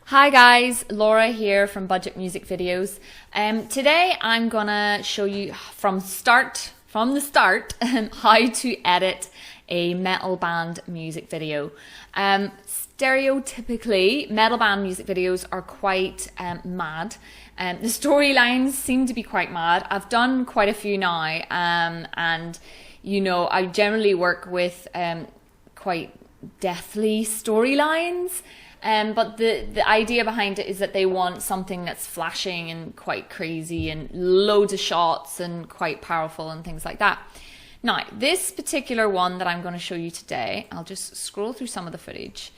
Hi guys, Laura here from Budget Music Videos. Today I'm gonna show you from the start how to edit a metal band music video. Stereotypically, metal band music videos are quite mad. The storylines seem to be quite mad. I've done quite a few now, and you know, I generally work with quite deathly storylines. But the idea behind it is that they want something that's flashing and quite crazy and loads of shots and quite powerful and things like that. Now, this particular one that I'm going to show you today, I'll just scroll through some of the footage,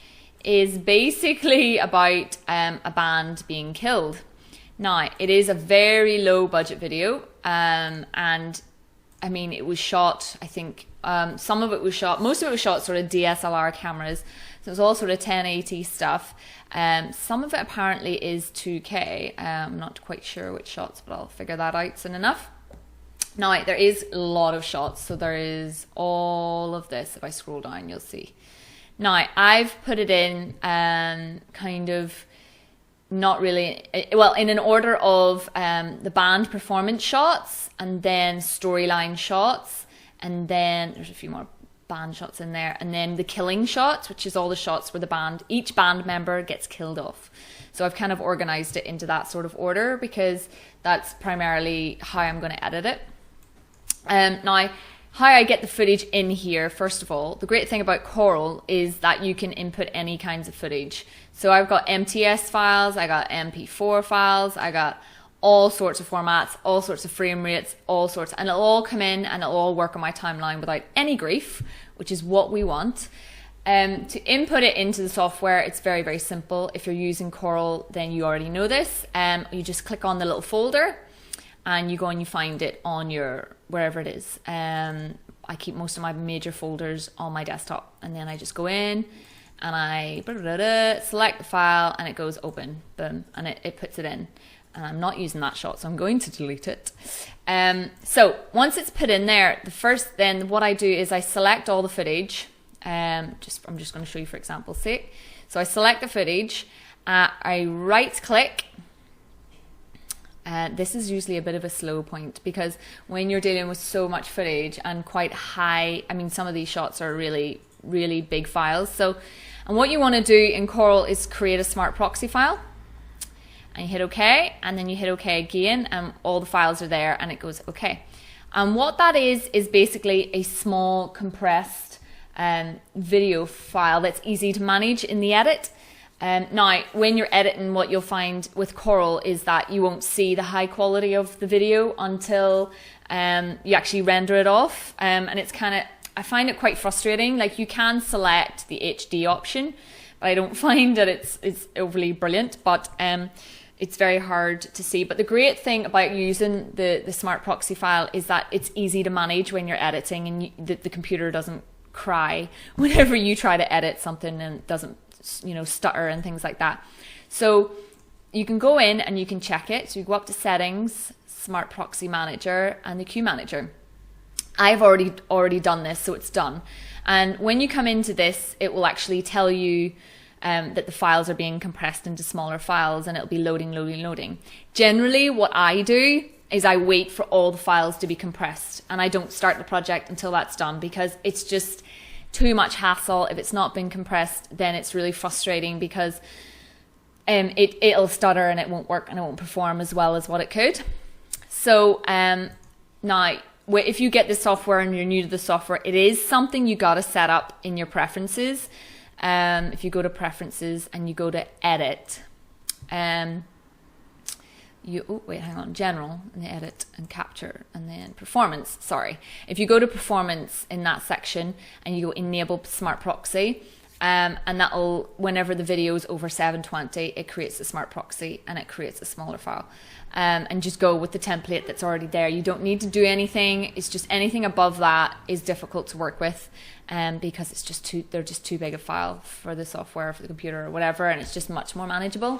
is basically about a band being killed. Now, it is a very low budget video, and I mean, it was shot, I think, most of it was shot sort of DSLR cameras. So it was all sort of 1080 stuff. Some of it apparently is 2K. I'm not quite sure which shots, but I'll figure that out soon enough. Now, there is a lot of shots. So there is all of this. If I scroll down, you'll see. Now, I've put it in kind of not really, well, in an order of the band performance shots and then storyline shots. And then there's a few more band shots in there, and then the killing shots, which is all the shots where each band member gets killed off. So I've kind of organized it into that sort of order because that's primarily how I'm going to edit it. Now, how I get the footage in here, first of all, the great thing about Corel is that you can input any kinds of footage. So I've got MTS files, I got MP4 files, I got all sorts of formats, all sorts of frame rates, all sorts, and it'll all come in and it'll all work on my timeline without any grief, which is what we want. To input it into the software, it's very, very simple. If you're using Corel, then you already know this. You just click on the little folder and you go and you find it on your, wherever it is. I keep most of my major folders on my desktop, and then I just go in and I select the file and it goes open, boom, and it puts it in. And I'm not using that shot, so I'm going to delete it. So once it's put in there, then what I do is I select all the footage. I'm just going to show you for example's sake. So I select the footage, I right click. This is usually a bit of a slow point because when you're dealing with so much footage and quite high, I mean, some of these shots are really, really big files. And what you want to do in Corel is create a smart proxy file. And you hit OK, and then you hit OK again, and all the files are there, and it goes OK. And what that is basically a small compressed video file that's easy to manage in the edit. Now, when you're editing, what you'll find with Corel is that you won't see the high quality of the video until you actually render it off, and it's kind of, I find it quite frustrating. Like, you can select the HD option, but I don't find that it's overly brilliant, but it's very hard to see. But the great thing about using the smart proxy file is that it's easy to manage when you're editing, and the computer doesn't cry whenever you try to edit something and it doesn't, stutter and things like that. So you can go in and you can check it. So you go up to settings, smart proxy manager, and the queue manager. I've already done this, so it's done. And when you come into this, it will actually tell you that the files are being compressed into smaller files, and it'll be loading. Generally, what I do is I wait for all the files to be compressed, and I don't start the project until that's done because it's just too much hassle. If it's not been compressed, then it's really frustrating because it'll stutter and it won't work and it won't perform as well as what it could. So now, if you get this software and you're new to the software, it is something you got to set up in your preferences. If you go to preferences and you go to edit, general, and the edit and capture, and then performance, if you go to performance in that section and you go enable smart proxy, and that'll, whenever the video is over 720, it creates a smart proxy and it creates a smaller file, and just go with the template that's already there. You don't need to do anything. It's just anything above that is difficult to work with, because they're just too big a file for the software, for the computer or whatever, and it's just much more manageable.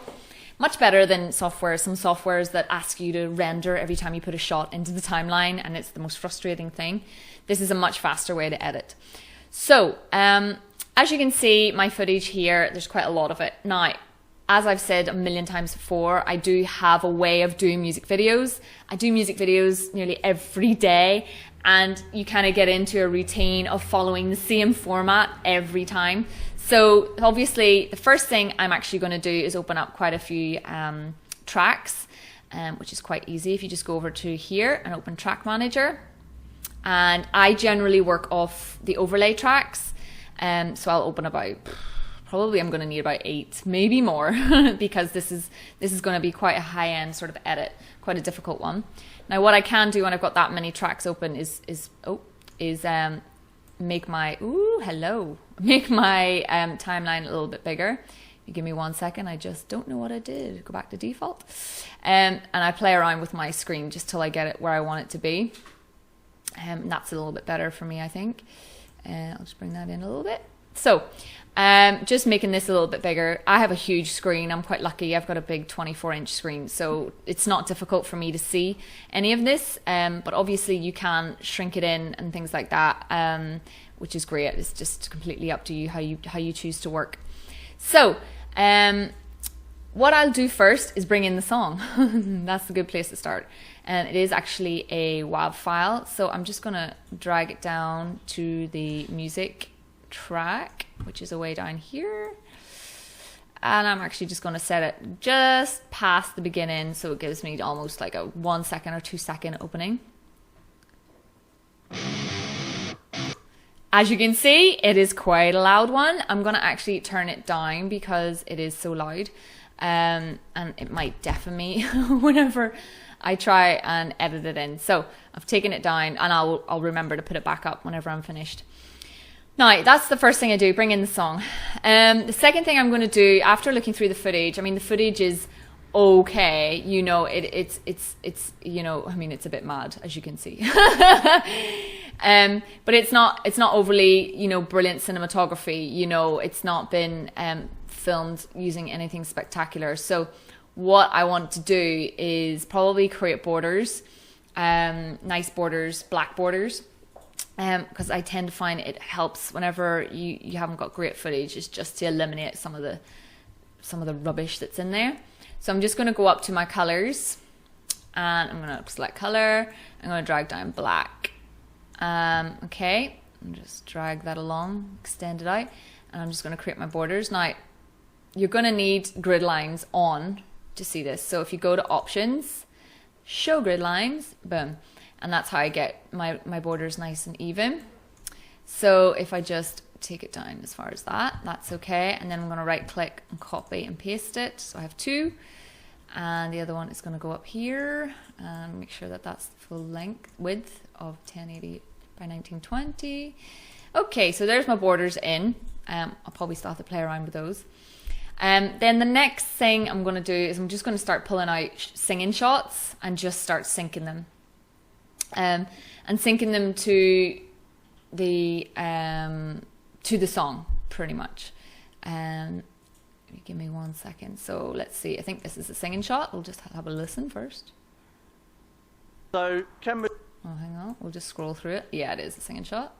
Much better than some softwares that ask you to render every time you put a shot into the timeline, and it's the most frustrating thing. This is a much faster way to edit. So, as you can see, my footage here, there's quite a lot of it. Now, as I've said a million times before, I do have a way of doing music videos. I do music videos nearly every day, and you kind of get into a routine of following the same format every time. So obviously the first thing I'm actually going to do is open up quite a few tracks, which is quite easy. If you just go over to here and open Track Manager, and I generally work off the overlay tracks. So I'll open about, probably I'm going to need about 8, maybe more, because this is going to be quite a high-end sort of edit, quite a difficult one. Now what I can do when I've got that many tracks open is make my timeline a little bit bigger. You give me 1 second, I just don't know what I did. Go back to default. And I play around with my screen just till I get it where I want it to be. That's a little bit better for me, I think. I'll just bring that in a little bit. So just making this a little bit bigger. I have a huge screen. I'm quite lucky. I've got a big 24-inch screen, so it's not difficult for me to see any of this. But obviously you can shrink it in and things like that, which is great. It's just completely up to you how you choose to work. So what I'll do first is bring in the song. That's a good place to start. And it is actually a WAV file. So I'm just gonna drag it down to the music track, which is away down here. And I'm actually just gonna set it just past the beginning, so it gives me almost like a 1 second or 2 second opening. As you can see, it is quite a loud one. I'm gonna actually turn it down because it is so loud. And it might deafen me whenever I try and edit it in. So I've taken it down, and I'll remember to put it back up whenever I'm finished. Now, that's the first thing I do, bring in the song. The second thing I'm going to do after looking through the footage, I mean, the footage is okay, you know, it's you know, I mean, it's a bit mad, as you can see. But it's not overly, you know, brilliant cinematography, you know, it's not been filmed using anything spectacular. So what I want to do is probably create borders, nice borders, black borders, because I tend to find it helps whenever you haven't got great footage, is just to eliminate some of the rubbish that's in there. So I'm just going to go up to my colors, and I'm going to select color. I'm going to drag down black. Okay, and just drag that along, extend it out, and I'm just going to create my borders. Now, you're going to need grid lines on to see this. So if you go to options, show grid lines, boom. And that's how I get my borders nice and even. So if I just take it down as far as that, that's okay. And then I'm going to right click and copy and paste it. So I have 2. And the other one is going to go up here and make sure that that's the full width of 1080 by 1920. Okay, so there's my borders in. I'll probably still have to play around with those. Then the next thing I'm going to do is I'm just going to start pulling out singing shots and just start syncing them. And syncing them to the song, pretty much. Give me 1 second. So let's see. I think this is a singing shot. We'll just have a listen first. So can we? Oh, hang on. We'll just scroll through it. Yeah, it is a singing shot.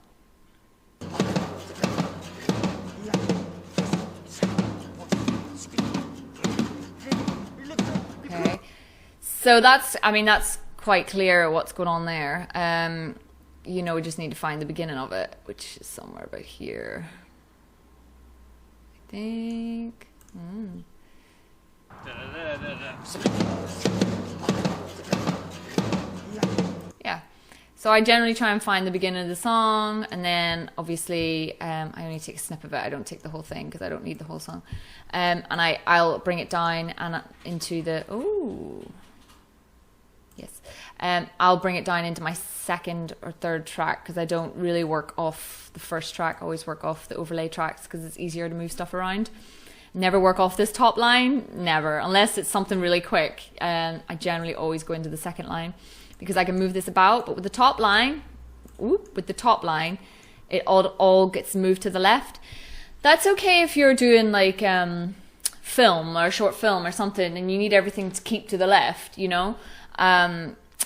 Okay. So that's quite clear what's going on there. You know, we just need to find the beginning of it, which is somewhere about here, I think. Yeah, so I generally try and find the beginning of the song, and then obviously I only take a snip of it. I don't take the whole thing because I don't need the whole song. And I'll bring it down and into the I'll bring it down into my second or third track, because I don't really work off the first track. I always work off the overlay tracks because it's easier to move stuff around. Never work off this top line, never, unless it's something really quick. I generally always go into the second line because I can move this about. But with the top line, it all gets moved to the left. That's okay if you're doing like film or a short film or something and you need everything to keep to the left, you know.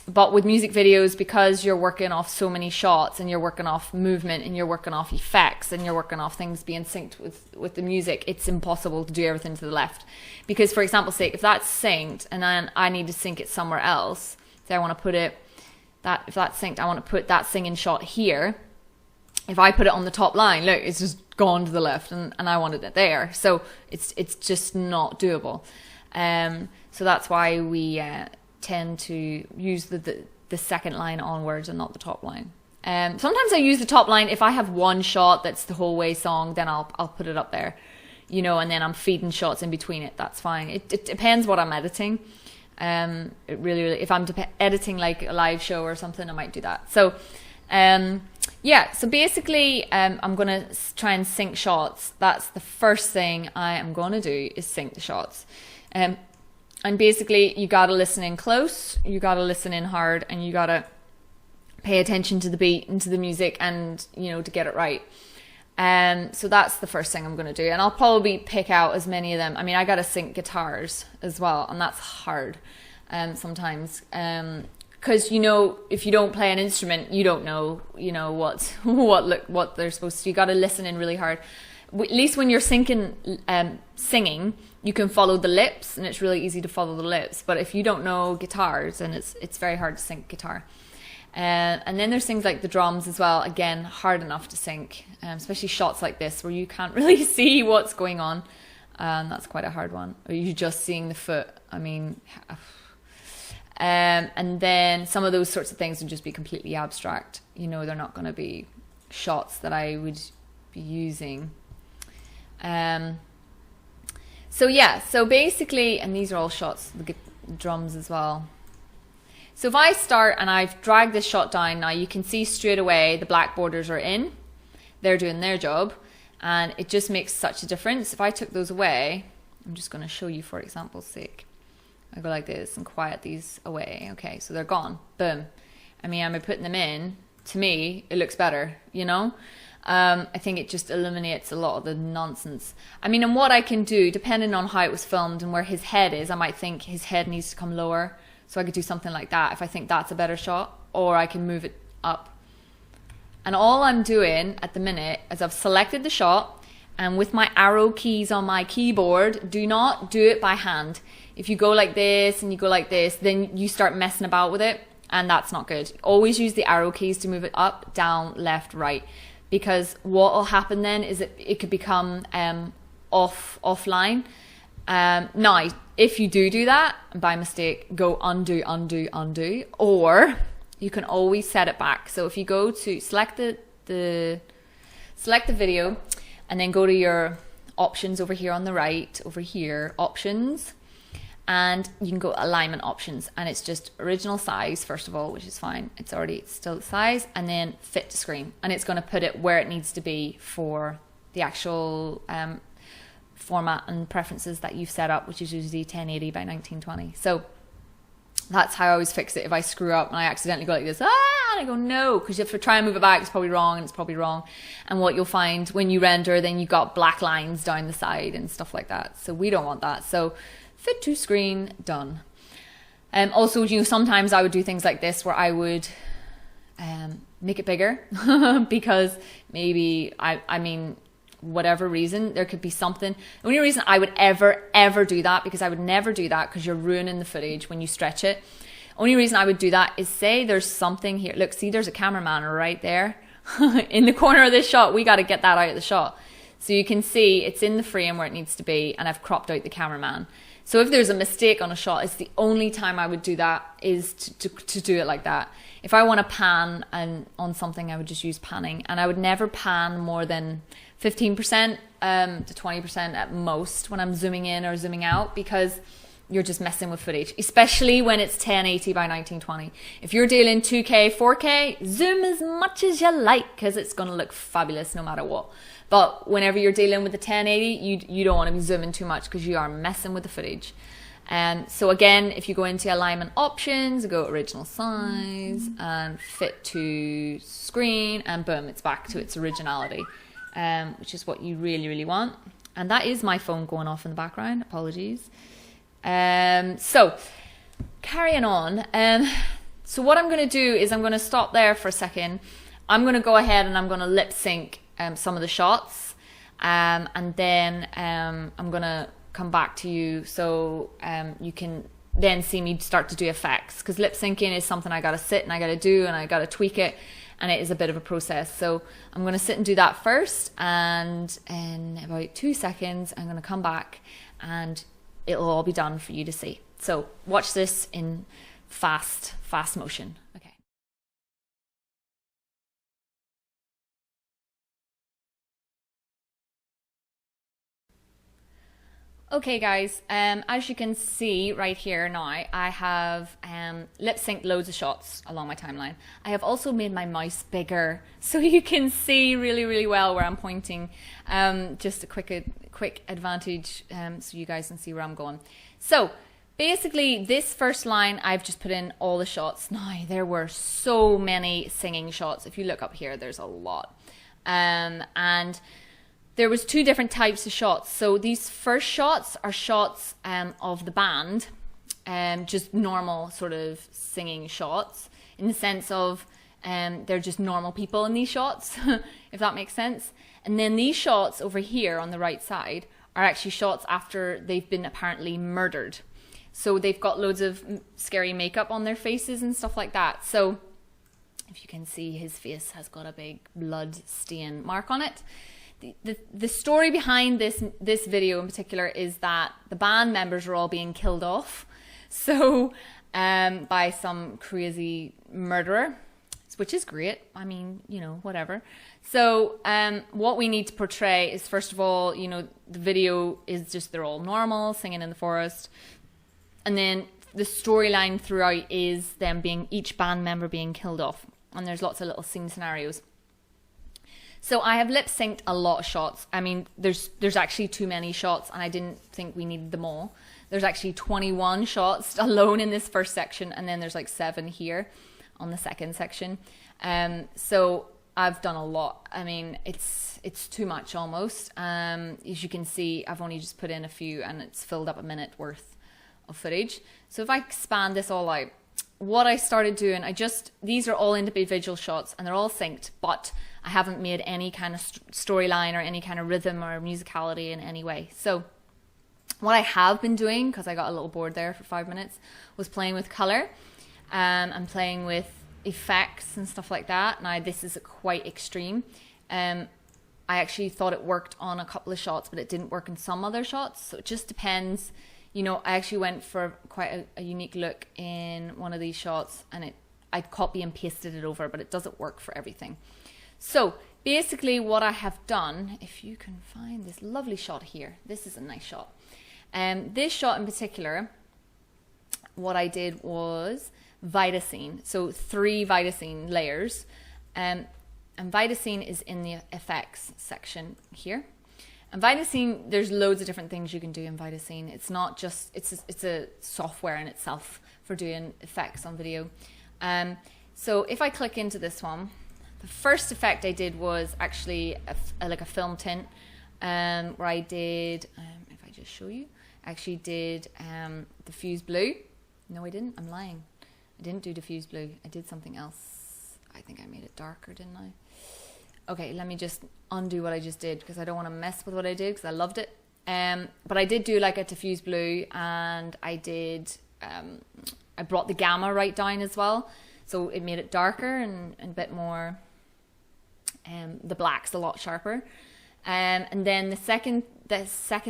but with music videos, because you're working off so many shots and you're working off movement and you're working off effects and you're working off things being synced with the music, it's impossible to do everything to the left. Because for example's sake, if that's synced and then I need to sync it somewhere else, say I want to put it, if that's synced, I want to put that singing shot here. If I put it on the top line, look, it's just gone to the left and I wanted it there. So it's just not doable. So that's why we tend to use the second line onwards and not the top line. Sometimes I use the top line if I have one shot that's the whole way song, then I'll put it up there, you know, and then I'm feeding shots in between it. That's fine. It depends what I'm editing. It really, if I'm editing like a live show or something, I might do that. So, yeah, so basically, I'm going to try and sync shots. That's the first thing I am going to do, is sync the shots. And basically, you got to listen in close, you got to listen in hard, and you got to pay attention to the beat and to the music and, you know, to get it right. So that's the first thing I'm going to do. And I'll probably pick out as many of them. I mean, I got to sync guitars as well, and that's hard sometimes. Because, you know, if you don't play an instrument, you don't know, you know, what they're supposed to do. You got to listen in really hard. At least when you're singing, you can follow the lips, and it's really easy to follow the lips. But if you don't know guitars, then it's very hard to sync guitar. And then there's things like the drums as well. Again, hard enough to sync, especially shots like this where you can't really see what's going on. That's quite a hard one. Or you're just seeing the foot. I mean, and then some of those sorts of things would just be completely abstract. You know, they're not going to be shots that I would be using. So yeah, so basically, and these are all shots, the drums as well. So if I start and I've dragged this shot down, now you can see straight away the black borders are in. They're doing their job, and it just makes such a difference. If I took those away, I'm just going to show you for example's sake. I go like this and quiet these away. Okay, so they're gone. Boom. I mean, am I putting them in? To me, it looks better, you know? I think it just eliminates a lot of the nonsense. I mean, and what I can do, depending on how it was filmed and where his head is, I might think his head needs to come lower. So I could do something like that if I think that's a better shot, or I can move it up. And all I'm doing at the minute is I've selected the shot, and with my arrow keys on my keyboard, do not do it by hand. If you go like this and you go like this, then you start messing about with it, and that's not good. Always use the arrow keys to move it up, down, left, right. Because what will happen then is it could become offline. Now, if you do that, and by mistake, go undo, undo, undo, or you can always set it back. So if you go to select the video, and then go to your options over here on the right, over here, options, and you can go alignment options, and it's just original size first of all, which is fine. It's still the size, and then fit to screen, and it's going to put it where it needs to be for the actual format and preferences that you've set up, which is usually 1080 by 1920. So that's how I always fix it. If I screw up and I accidentally go like this, and I go no, because if I try and move it back, it's probably wrong, and it's probably wrong. And what you'll find when you render, then you got black lines down the side and stuff like that. So we don't want that. So fit to screen, done. Also, you know, sometimes I would do things like this where I would make it bigger because maybe I mean, whatever reason, there could be something. The only reason I would ever do that, because I would never do that because you're ruining the footage when you stretch it. Only reason I would do that is, say there's something here. Look, see, there's a cameraman right there in the corner of this shot. We got to get that out of the shot. So you can see it's in the frame where it needs to be, and I've cropped out the cameraman. So if there's a mistake on a shot, it's the only time I would do that, is to do it like that. If I want to pan on something, I would just use panning, and I would never pan more than 15% to 20% at most when I'm zooming in or zooming out, because you're just messing with footage, especially when it's 1080 by 1920. If you're dealing 2K, 4K, zoom as much as you like, because it's going to look fabulous no matter what. But whenever you're dealing with the 1080, you don't want to be zooming too much because you are messing with the footage. So again, if you go into alignment options, go original size and fit to screen, and boom, it's back to its originality, which is what you really, really want. And that is my phone going off in the background. Apologies. So carrying on. So what I'm going to do is I'm going to stop there for a second. I'm going to go ahead and I'm going to lip sync some of the shots, and then I'm going to come back to you so you can then see me start to do effects, because lip syncing is something I got to sit and I got to do and I got to tweak it, and it is a bit of a process. So I'm going to sit and do that first, and in about 2 seconds I'm going to come back and it'll all be done for you to see. So watch this in fast motion. Okay. Okay guys, as you can see right here now, I have lip synced loads of shots along my timeline. I have also made my mouse bigger so you can see really well where I'm pointing. Just a quick advantage so you guys can see where I'm going. So basically this first line, I've just put in all the shots. Now there were so many singing shots. If you look up here, there's a lot. And there was 2 different types of shots. So these first shots are shots of the band, just normal sort of singing shots, in the sense of they're just normal people in these shots, if that makes sense. And then these shots over here on the right side are actually shots after they've been apparently murdered. So they've got loads of scary makeup on their faces and stuff like that. So if you can see, his face has got a big blood stain mark on it. The story behind this video in particular is that the band members are all being killed off, so by some crazy murderer, which is great. I mean, you know, whatever. So what we need to portray is, first of all, you know, the video is just they're all normal singing in the forest, and then the storyline throughout is them being, each band member being killed off, and there's lots of little scene scenarios. So I have lip synced a lot of shots. I mean, there's actually too many shots, and I didn't think we needed them all. There's actually 21 shots alone in this first section, and then there's like 7 here on the second section. So I've done a lot. I mean, it's too much almost. As you can see, I've only just put in a few, and it's filled up a minute worth of footage. So if I expand this all out, what I started doing, these are all individual shots and they're all synced, but I haven't made any kind of storyline or any kind of rhythm or musicality in any way. So what I have been doing, because I got a little bored there for 5 minutes, was playing with color and playing with effects and stuff like that. Now this is quite extreme. I actually thought it worked on a couple of shots, but it didn't work in some other shots. So it just depends. You know, I actually went for quite a unique look in one of these shots, and I copy and pasted it over, but it doesn't work for everything. So basically what I have done, if you can find this lovely shot here, this is a nice shot. This shot in particular, what I did was VideoScene. So 3 VideoScene layers, and VideoScene is in the effects section here. And VideoScene, there's loads of different things you can do in VideoScene. It's not just, it's a software in itself for doing effects on video. So if I click into this one, the first effect I did was actually like a film tint, where I did, if I just show you, I actually did diffuse blue. No, I didn't. I'm lying. I didn't do diffuse blue. I did something else. I think I made it darker, didn't I? Okay, let me just undo what I just did, because I don't want to mess with what I did, because I loved it. But I did do like a diffuse blue, and I did, I brought the gamma right down as well. So it made it darker and a bit more, the black's a lot sharper. And then the second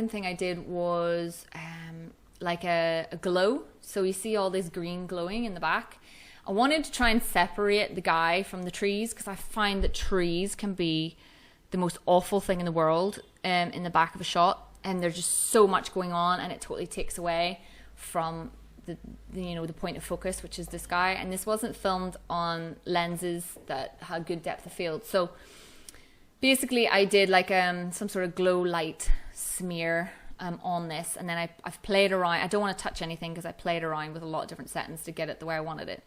thing I did was like a glow. So you see all this green glowing in the back. I wanted to try and separate the guy from the trees, because I find that trees can be the most awful thing in the world in the back of a shot, and there's just so much going on, and it totally takes away from the you know, the point of focus, which is this guy. And this wasn't filmed on lenses that had good depth of field. So basically I did like some sort of glow light smear on this, and then I've played around. I don't want to touch anything because I played around with a lot of different settings to get it the way I wanted it.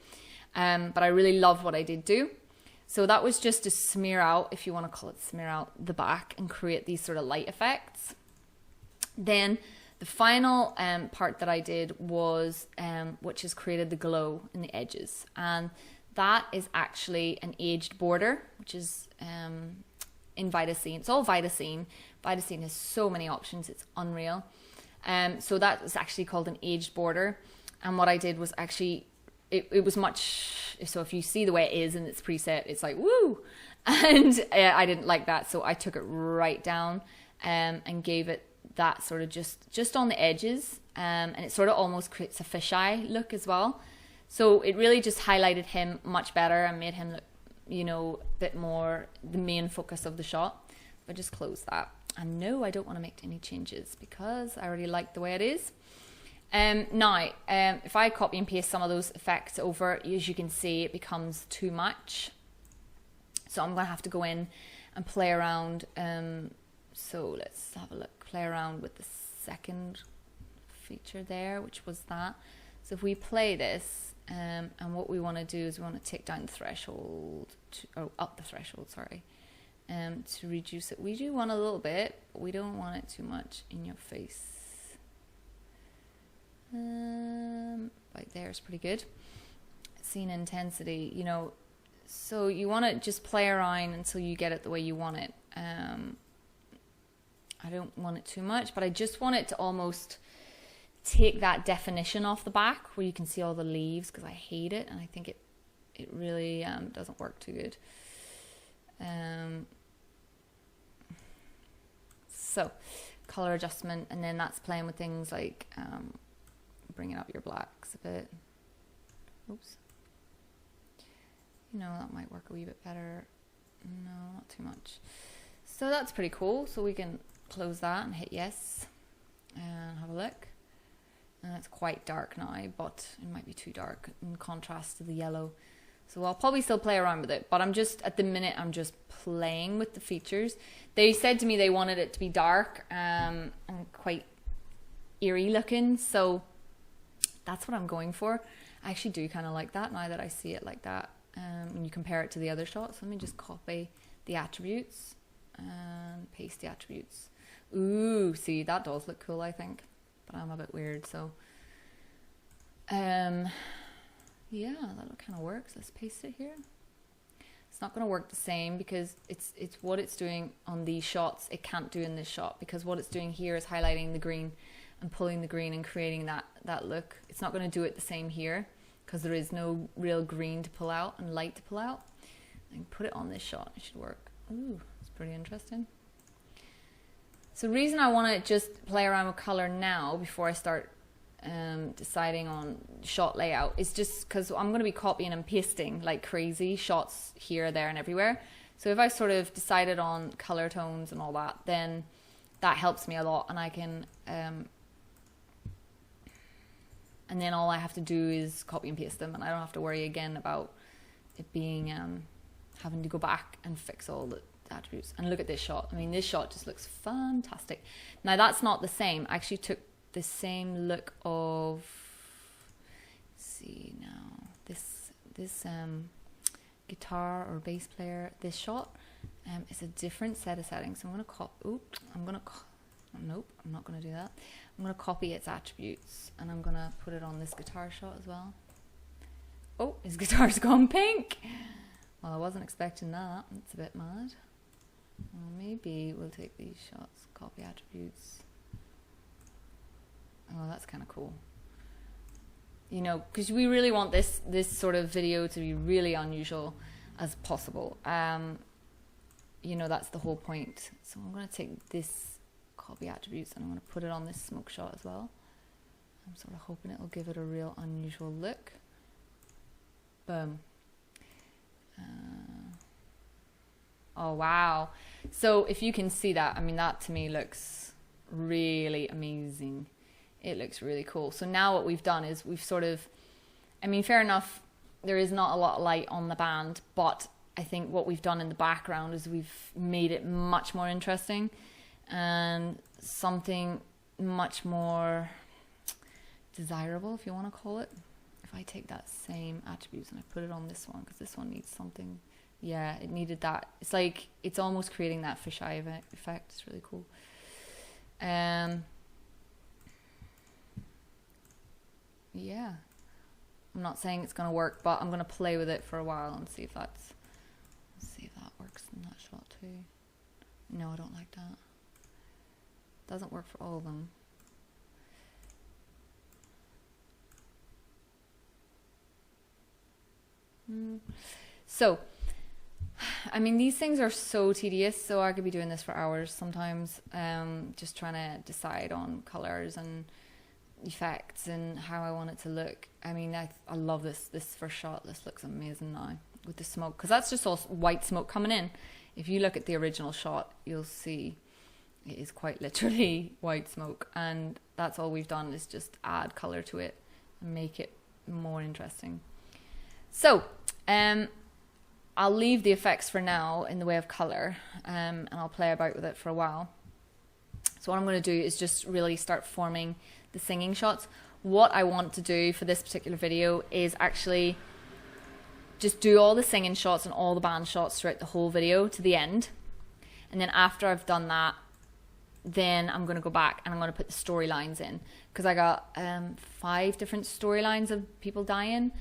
But I really loved what I did do. So that was just to smear out, if you want to call it smear out, the back and create these sort of light effects. Then The final part that I did was, which has created the glow in the edges. And that is actually an aged border, which is in VideoStudio. It's all VideoStudio. VideoStudio has so many options, it's unreal. So that is actually called an aged border. And what I did was actually, it was much, so if you see the way it is in its preset, it's like, woo! And I didn't like that, so I took it right down and gave it that sort of just on the edges. And it sort of almost creates a fisheye look as well. So it really just highlighted him much better and made him look, you know, a bit more the main focus of the shot. If I just close that. And no, I don't want to make any changes because I already like the way it is. Now, if I copy and paste some of those effects over, as you can see, it becomes too much. So I'm going to have to go in and play around. So let's have a look. Play around with the second feature there, which was that. So if we play this, and what we want to do is we want to take down the threshold, up the threshold, sorry, to reduce it. We do want a little bit, but we don't want it too much in your face. Right there is pretty good. Scene intensity, you know, so you want to just play around until you get it the way you want it. I don't want it too much, but I just want it to almost take that definition off the back where you can see all the leaves, because I hate it and I think it really doesn't work too good. So color adjustment, and then that's playing with things like bringing up your blacks a bit. Oops. You know, that might work a wee bit better. No, not too much. So that's pretty cool. So we can close that and hit yes and have a look. And it's quite dark now, but it might be too dark in contrast to the yellow. So I'll probably still play around with it, but I'm just, at the minute, I'm just playing with the features. They said to me they wanted it to be dark and quite eerie looking, so that's what I'm going for. I actually do kind of like that now that I see it like that. When you compare it to the other shots, let me just copy the attributes and paste the attributes. Ooh, see, that does look cool, I think, but I'm a bit weird, so yeah, that kind of works. Let's paste it here. It's not going to work the same because it's what it's doing on these shots it can't do in this shot, because what it's doing here is highlighting the green and pulling the green and creating that look. It's not going to do it the same here because there is no real green to pull out and light to pull out. I can put it on this shot, it should work. Ooh, it's pretty interesting. So the reason I want to just play around with color now before I start deciding on shot layout is just because I'm going to be copying and pasting like crazy shots here, there and everywhere. So if I sort of decided on color tones and all that, then that helps me a lot, and I can and then all I have to do is copy and paste them, and I don't have to worry again about it being having to go back and fix all the attributes. And look at this shot. I mean, this shot just looks fantastic. Now that's not the same. I actually took the same look of, let's see now, this guitar or bass player. This shot is a different set of settings. So I'm going to nope, I'm not going to do that. I'm going to copy its attributes and I'm going to put it on this guitar shot as well. Oh, his guitar's gone pink. Well, I wasn't expecting that. It's a bit mad. Well, maybe we'll take these shots, copy attributes. Oh, that's kind of cool. You know, because we really want this sort of video to be really unusual as possible. You know, that's the whole point. So I'm going to take this copy attributes and I'm going to put it on this smoke shot as well. I'm sort of hoping it will give it a real unusual look. Boom. Oh wow. So if you can see that, I mean, that to me looks really amazing. It looks really cool. So now what we've done is we've sort of, I mean, fair enough, there is not a lot of light on the band, but I think what we've done in the background is we've made it much more interesting and something much more desirable, if you want to call it. If I take that same attributes and I put it on this one, because this one needs something, yeah, it needed that. It's like, it's almost creating that fisheye effect. It's really cool. yeah, I'm not saying it's going to work, but I'm going to play with it for a while and see if that works in that shot too. No, I don't like that. Doesn't work for all of them. So, I mean, these things are so tedious, so I could be doing this for hours sometimes, just trying to decide on colors and effects and how I want it to look. I mean, I love this first shot. This looks amazing now with the smoke, because that's just all white smoke coming in. If you look at the original shot, you'll see it is quite literally white smoke, and that's all we've done is just add color to it and make it more interesting. So, I'll leave the effects for now in the way of color, and I'll play about with it for a while. So what I'm going to do is just really start forming the singing shots. What I want to do for this particular video is actually just do all the singing shots and all the band shots throughout the whole video to the end. And then after I've done that, then I'm going to go back and I'm going to put the storylines in, because I got 5 different storylines of people dying.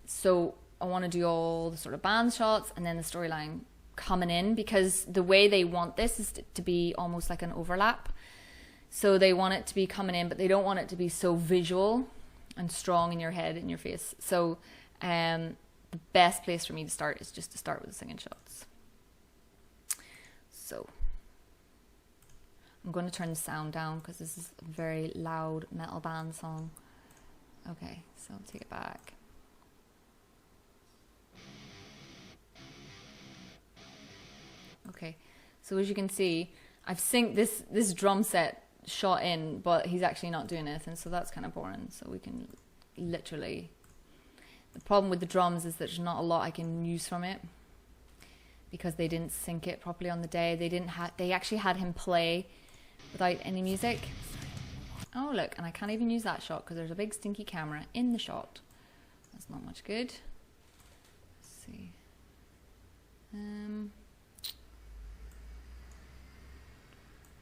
So I want to do all the sort of band shots and then the storyline coming in, because the way they want this is to be almost like an overlap. So they want it to be coming in, but they don't want it to be so visual and strong in your head, in your face. So the best place for me to start is just to start with the singing shots. So I'm going to turn the sound down because this is a very loud metal band song. Okay, so I'll take it back. Okay, so as you can see, I've synced this drum set shot in, but he's actually not doing anything, so that's kind of boring. So we can literally... The problem with the drums is that there's not a lot I can use from it, because they didn't sync it properly on the day. They actually had him play without any music. Oh look, and I can't even use that shot because there's a big stinky camera in the shot. That's not much good. Let's see.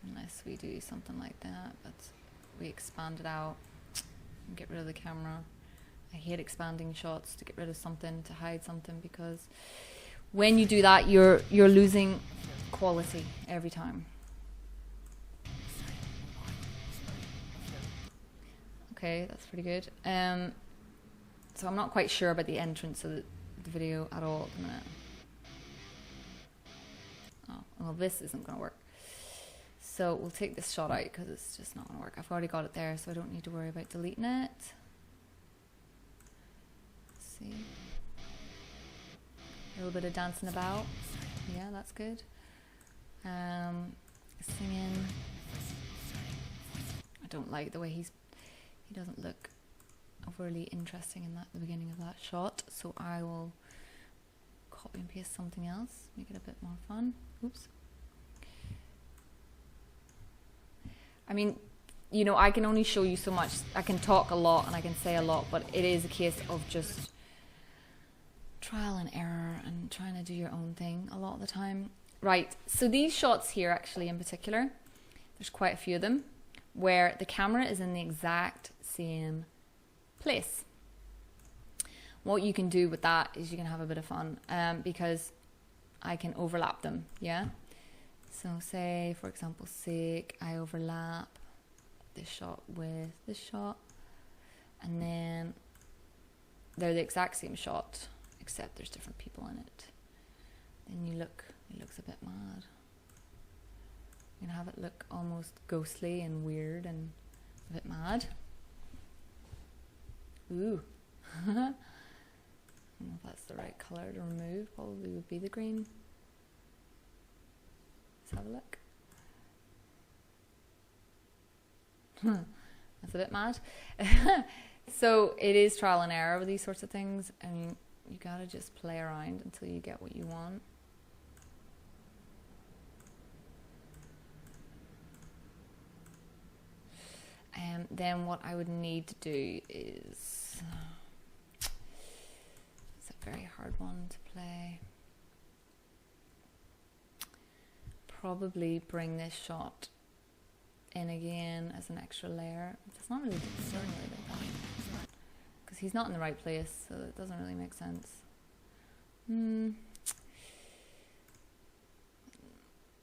Unless we do something like that, but we expand it out and get rid of the camera. I hate expanding shots to get rid of something, to hide something, because when you do that, you're losing quality every time. Okay, that's pretty good. So I'm not quite sure about the entrance of the video at all at the minute. Oh, well, this isn't going to work. So we'll take this shot out because it's just not going to work. I've already got it there, so I don't need to worry about deleting it. Let's see. A little bit of dancing about. Yeah, that's good. Singing. I don't like the way he doesn't look overly interesting in the beginning of that shot, so I will copy and paste something else, make it a bit more fun. Oops. I mean, you know, I can only show you so much. I can talk a lot and I can say a lot, but it is a case of just trial and error and trying to do your own thing a lot of the time. Right, so these shots here actually in particular, there's quite a few of them, where the camera is in the exact same place. What you can do with that is you can have a bit of fun, because I can overlap them, yeah? So say, for example's sake, I overlap this shot with this shot, and then they're the exact same shot, except there's different people in it. Then it looks a bit mad. You can have it look almost ghostly and weird and a bit mad. Ooh. I don't know if that's the right colour to remove. Probably would be the green. Let's have a look. That's a bit mad. So it is trial and error with these sorts of things, and you gotta just play around until you get what you want. Then what I would need to do is, it's a very hard one to play. Probably bring this shot in again as an extra layer. It's not really, it doesn't really look that. he's not in the right place, so it doesn't really make sense.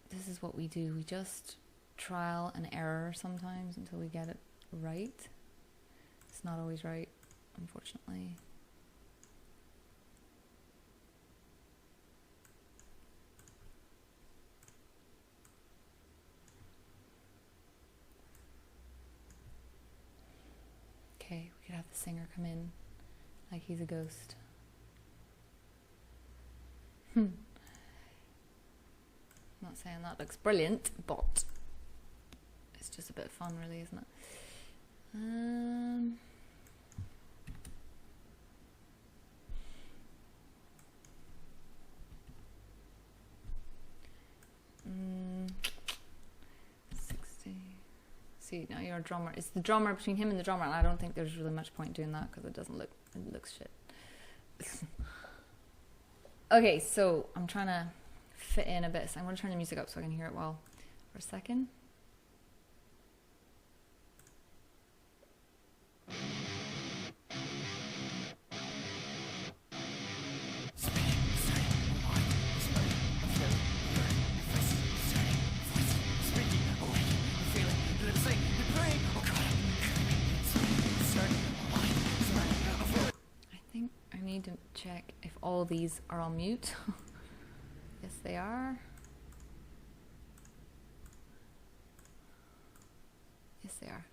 This is what we do. We just trial and error sometimes until we get it right. It's not always right, unfortunately. Okay, we could have the singer come in like he's a ghost. I'm not saying that looks brilliant, but it's just a bit of fun, really, isn't it? See, now you're a drummer. It's the drummer, between him and the drummer, and I don't think there's really much point doing that because it looks shit. Okay, so I'm trying to fit in a bit, so I'm going to turn the music up so I can hear it well for a second. To check if all these are on mute. Yes, they are. Yes, they are.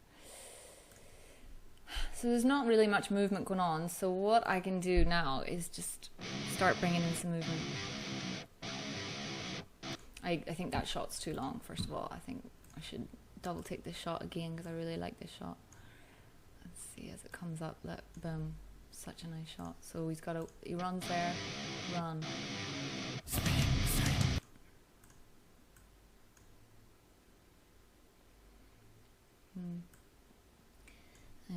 So there's not really much movement going on, so what I can do now is just start bringing in some movement. I think that shot's too long, first of all. I think I should double take this shot again because I really like this shot. Let's see as it comes up. Look, boom. Such a nice shot. So he runs there, run. And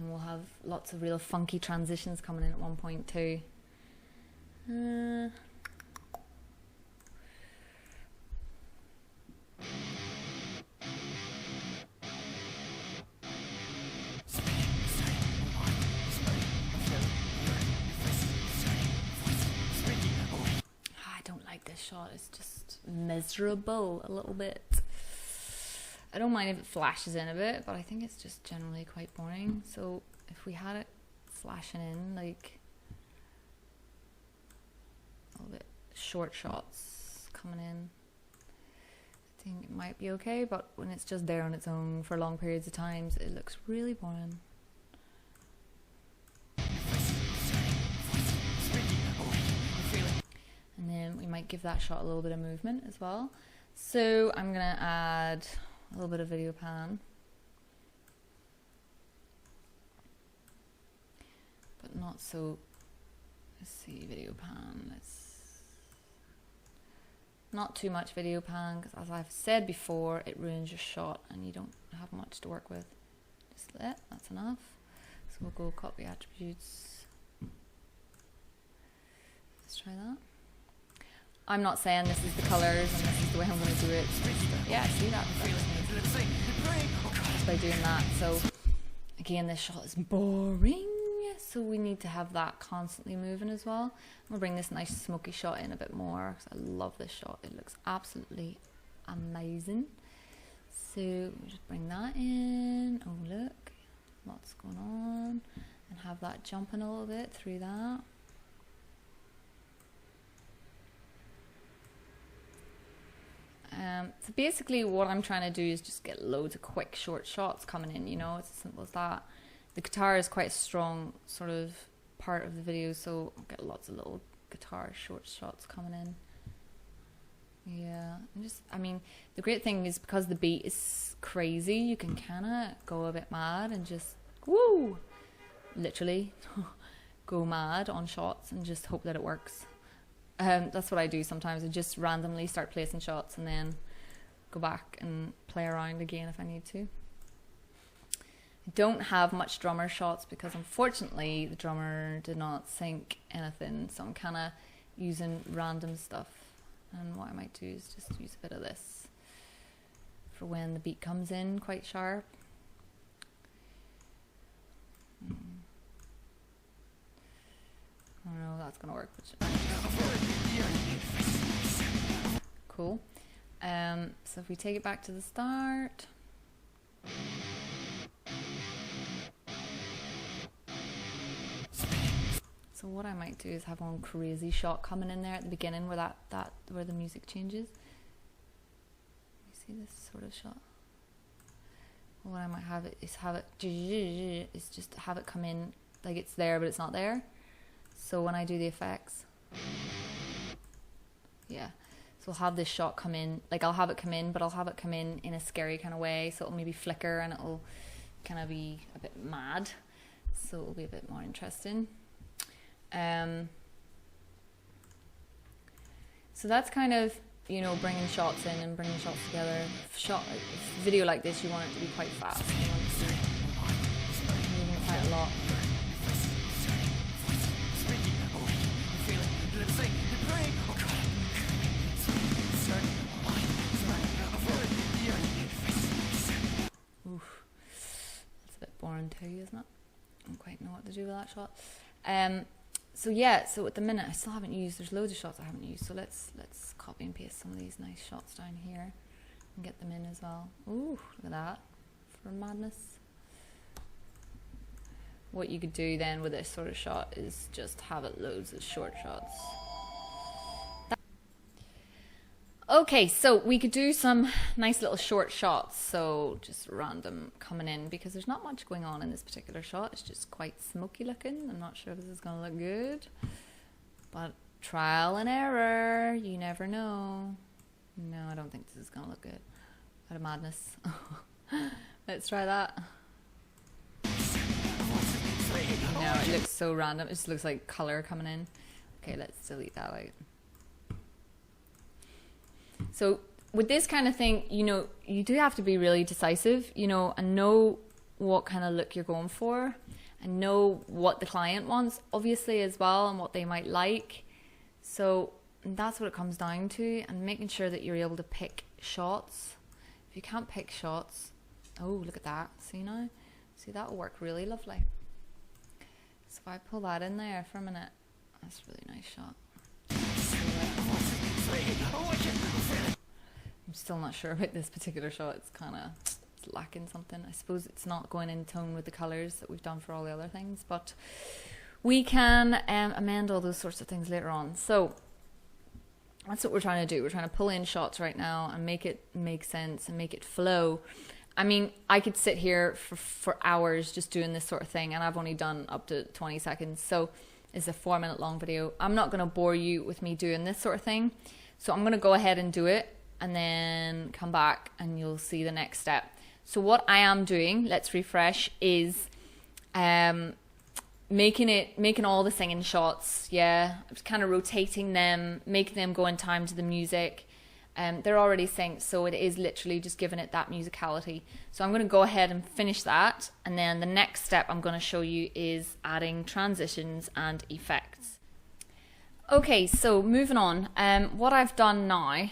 we'll have lots of real funky transitions coming in at one point too. Shot is just miserable a little bit. I don't mind if it flashes in a bit, but I think it's just generally quite boring. So if we had it flashing in, like a little bit short shots coming in, I think it might be okay, but when it's just there on its own for long periods of times, it looks really boring. And then we might give that shot a little bit of movement as well. So I'm going to add a little bit of video pan. But not so, let's see, video pan. Not too much video pan, because as I've said before, it ruins your shot and you don't have much to work with. Just that's enough. So we'll go copy attributes. Let's try that. I'm not saying this is the colours and this is the way I'm going to do it. Yeah, see that? Just by doing that. So again, this shot is boring. So we need to have that constantly moving as well. I'm going to bring this nice smoky shot in a bit more because I love this shot. It looks absolutely amazing. So we'll just bring that in. Oh look, lots going on. And have that jumping a little bit through that. So basically what I'm trying to do is just get loads of quick short shots coming in, you know, it's as simple as that. The guitar is quite a strong sort of part of the video, so I'll get lots of little guitar short shots coming in. Yeah, I mean, the great thing is because the beat is crazy, you can kind of go a bit mad and just, woo, literally go mad on shots and just hope that it works. That's what I do sometimes. I just randomly start placing shots and then go back and play around again if I need to. I don't have much drummer shots because unfortunately the drummer did not sync anything, so I'm kind of using random stuff. And what I might do is just use a bit of this for when the beat comes in quite sharp. I don't know if that's gonna work. Cool. So if we take it back to the start. So what I might do is have one crazy shot coming in there at the beginning where where the music changes. You see this sort of shot? What I might have is just have it come in like it's there but it's not there. So when I do the effects, yeah, so I'll have this shot come in, like I'll have it come in, but I'll have it come in a scary kind of way, so it'll maybe flicker and it'll kind of be a bit mad, so it'll be a bit more interesting. So that's kind of, you know, bringing shots in and bringing shots together. Video like this, you want it to be quite fast. You want it to be moving quite a lot. Oof. That's a bit boring too, isn't it? I don't quite know what to do with that shot. So yeah, so at the minute I still haven't used, there's loads of shots I haven't used, so let's copy and paste some of these nice shots down here and get them in as well. Ooh, look at that, for madness. What you could do then with this sort of shot is just have it loads of short shots. Okay, so we could do some nice little short shots, so just random coming in, because there's not much going on in this particular shot. It's just quite smoky looking. I'm not sure if this is going to look good, but trial and error, you never know. No, I don't think this is going to look good. Out of madness. Let's try that. No, it looks so random. It just looks like color coming in. Okay, let's delete that out. So with this kind of thing, you know, you do have to be really decisive, you know, and know what kind of look you're going for and know what the client wants, obviously, as well, and what they might like. So that's what it comes down to, and making sure that you're able to pick shots. If you can't pick shots, oh, look at that. See now? See, that'll work really lovely. So if I pull that in there for a minute, that's a really nice shot. I'm still not sure about this particular shot. It's kind of lacking something. I suppose it's not going in tone with the colours that we've done for all the other things, but we can amend all those sorts of things later on. So that's what we're trying to do. We're trying to pull in shots right now and make it make sense and make it flow. I mean, I could sit here for hours just doing this sort of thing, and I've only done up to 20 seconds. So it's a 4-minute long video. I'm not going to bore you with me doing this sort of thing. So I'm going to go ahead and do it and then come back and you'll see the next step. So what I am doing, let's refresh, is making all the singing shots. Yeah, I'm just kind of rotating them, making them go in time to the music. They're already synced, so it is literally just giving it that musicality. So I'm going to go ahead and finish that, and then the next step I'm going to show you is adding transitions and effects. Okay, so moving on. What I've done now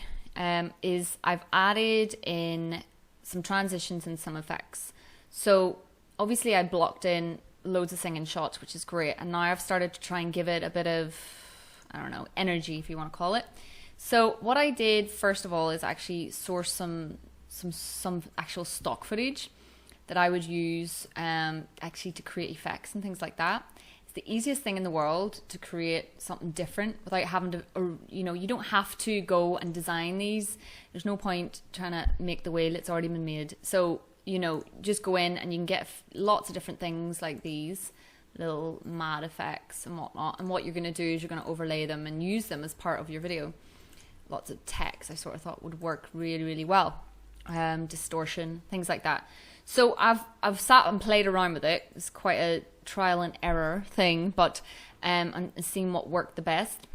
is I've added in some transitions and some effects. So obviously I blocked in loads of singing shots, which is great, and now I've started to try and give it a bit of, I don't know, energy, if you want to call it. So what I did first of all is actually source some actual stock footage that I would use actually to create effects and things like that. It's the easiest thing in the world to create something different without having to, or, you know, you don't have to go and design these. There's no point trying to make the whale, it's already been made. So, you know, just go in and you can get lots of different things like these little mad effects and whatnot. And what you're going to do is you're going to overlay them and use them as part of your video. Lots of text I sort of thought would work really, really well. Distortion, things like that. So I've sat and played around with it. It's quite a trial and error thing, but and seeing what worked the best.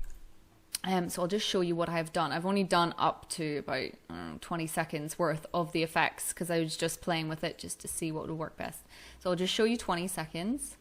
So I'll just show you what I've done. I've only done up to about, I don't know, 20 seconds worth of the effects because I was just playing with it just to see what would work best. So I'll just show you 20 seconds.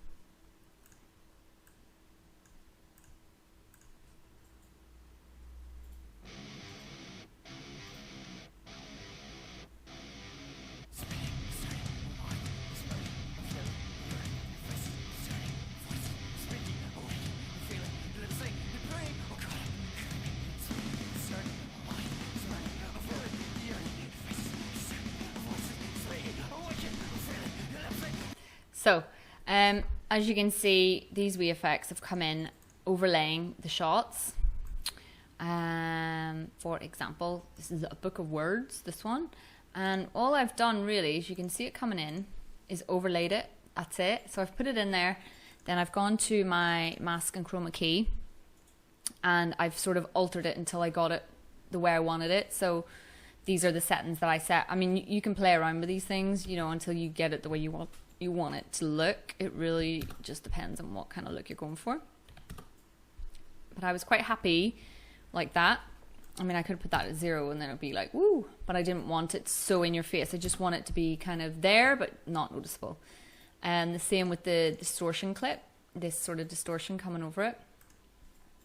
So, as you can see, these wee effects have come in overlaying the shots. For example, this is a book of words, this one. And all I've done really, as you can see it coming in, is overlaid it. That's it. So I've put it in there. Then I've gone to my mask and chroma key and I've sort of altered it until I got it the way I wanted it. So these are the settings that I set. I mean, you can play around with these things, you know, until you get it the way you want it to look. It really just depends on what kind of look you're going for. But I was quite happy like that. I mean, I could put that at 0 and then it'd be like, woo, but I didn't want it so in your face. I just want it to be kind of there, but not noticeable. And the same with the distortion clip, this sort of distortion coming over it.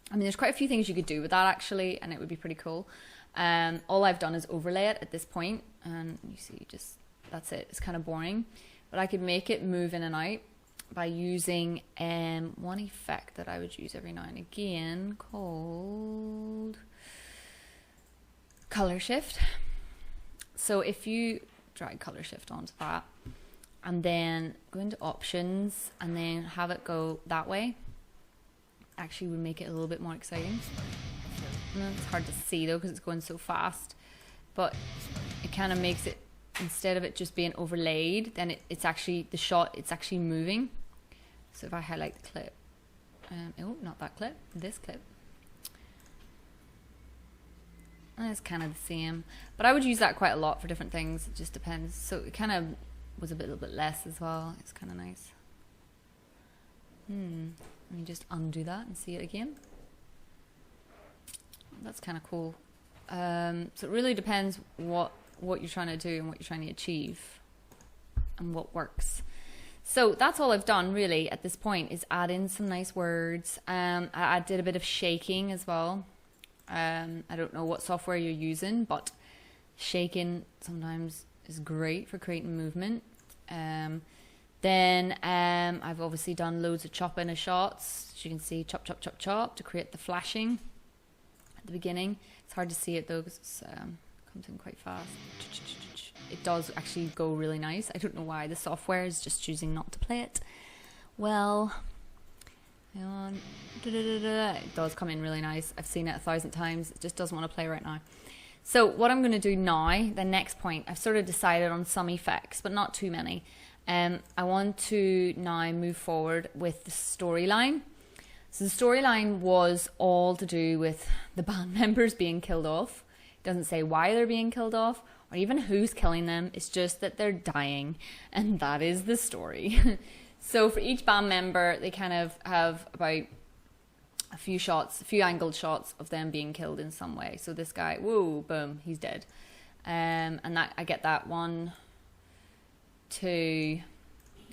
I mean, there's quite a few things you could do with that actually, and it would be pretty cool. All I've done is overlay it at this point, and you see, just that's it. It's kind of boring, but I could make it move in and out by using one effect that I would use every now and again called color shift. So if you drag color shift onto that and then go into options and then have it go that way, actually would make it a little bit more exciting. It's hard to see though because it's going so fast, but it kind of makes it, instead of it just being overlaid, then it's actually the shot, it's actually moving. So if I highlight the clip, oh, not that clip, this clip, and it's kind of the same, but I would use that quite a lot for different things. It just depends. So it kind of was a little bit less as well. It's kind of nice. Let me just undo that and see it again. That's kind of cool. So it really depends what you're trying to do and what you're trying to achieve and what works. So that's all I've done really at this point, is add in some nice words. I did a bit of shaking as well. I don't know what software you're using, but shaking sometimes is great for creating movement. Then I've obviously done loads of chopping of shots. As you can see, chop, chop, chop, chop to create the flashing at the beginning. It's hard to see it though because it comes in quite fast. It does actually go really nice. I don't know why the software is just choosing not to play it. Well, hang on. It does come in really nice. I've seen it 1,000 times. It just doesn't want to play right now. So what I'm going to do now, the next point, I've sort of decided on some effects, but not too many. I want to now move forward with the storyline. So the storyline was all to do with the band members being killed off. It doesn't say why they're being killed off or even who's killing them. It's just that they're dying, and that is the story. So for each band member, they kind of have about a few shots, a few angled shots of them being killed in some way. So this guy, whoa, boom, he's dead. And that I get that 1, 2,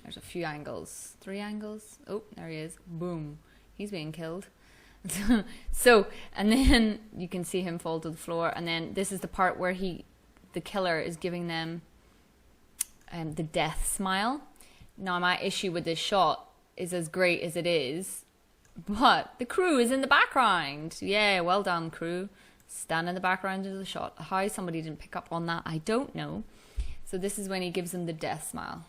there's a few angles, 3 angles. Oh, there he is. Boom, he's being killed. So, and then you can see him fall to the floor. And then this is the part where the killer is giving them the death smile. Now, my issue with this shot is, as great as it is, but the crew is in the background. Yeah, well done, crew. Stand in the background of the shot. How somebody didn't pick up on that, I don't know. So this is when he gives them the death smile.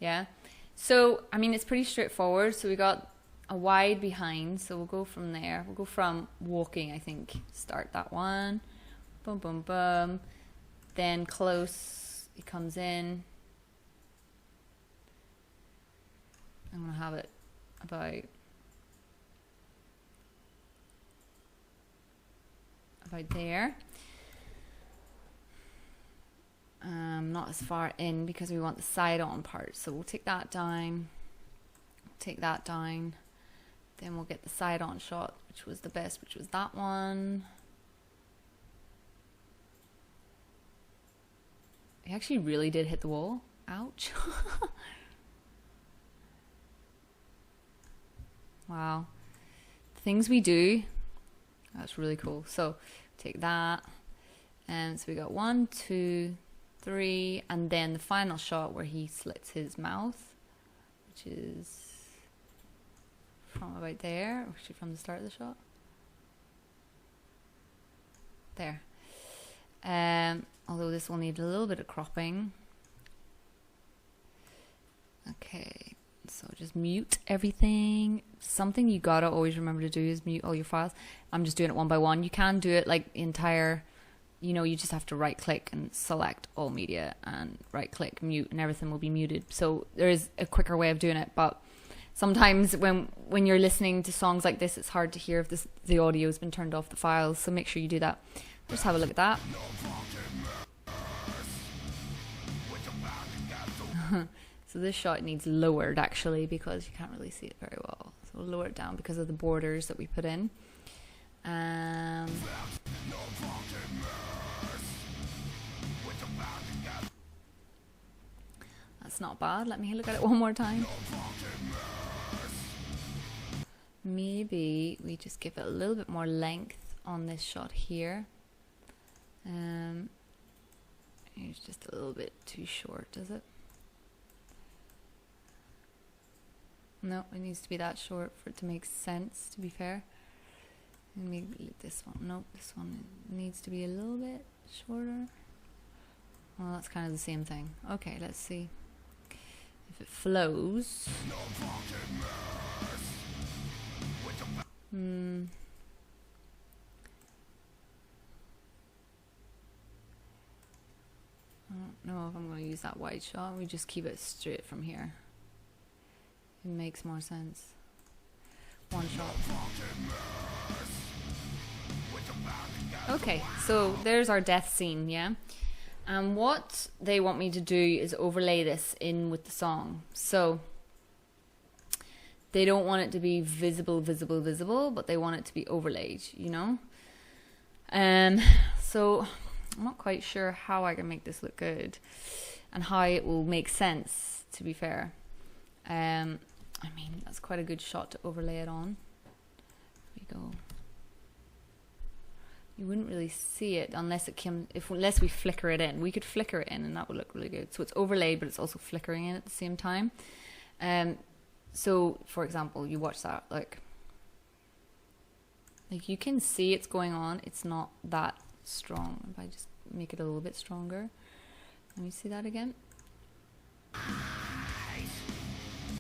Yeah. So, I mean, it's pretty straightforward. So we got a wide behind. So we'll go from there. We'll go from walking, I think. Start that one. Boom, boom, boom. Then close. He comes in. I'm going to have it about there. Not as far in because we want the side on part. So we'll take that down. Take that down. Then we'll get the side on shot, which was the best, which was that one. He actually really did hit the wall. Ouch. Wow. The things we do. That's really cool. So take that. And so we got 1, 2, 3. And then the final shot where he slits his mouth, which is from about there. Actually from the start of the shot. There. Although this will need a little bit of cropping. Okay. just mute everything. Something you gotta always remember to do is mute all your files. I'm just doing it one by one. You can do it like entire, you know, you just have to right click and select all media and right click mute and everything will be muted. So there is a quicker way of doing it, but sometimes when you're listening to songs like this, it's hard to hear if the audio has been turned off the files, so make sure you do that. Just have a look at that. So this shot needs lowered actually because you can't really see it very well. So we'll lower it down because of the borders that we put in. That's not bad. Let me look at it one more time. Maybe we just give it a little bit more length on this shot here. It's just a little bit too short, does it? No, it needs to be that short for it to make sense, to be fair. And maybe this one. Nope, this one needs to be a little bit shorter. Well, that's kind of the same thing. Okay, let's see if it flows. I don't know if I'm going to use that wide shot. We just keep it straight from here. It makes more sense. One shot. Okay, so there's our death scene, yeah? And what they want me to do is overlay this in with the song. So they don't want it to be visible, but they want it to be overlaid, you know? So I'm not quite sure how I can make this look good and how it will make sense, to be fair. I mean, that's quite a good shot to overlay it on. Here we go. You wouldn't really see it unless unless we flicker it in. We could flicker it in and that would look really good. So it's overlaid, but it's also flickering in at the same time. So for example, you watch that, like you can see it's going on. It's not that strong. If I just make it a little bit stronger. Let me see that again.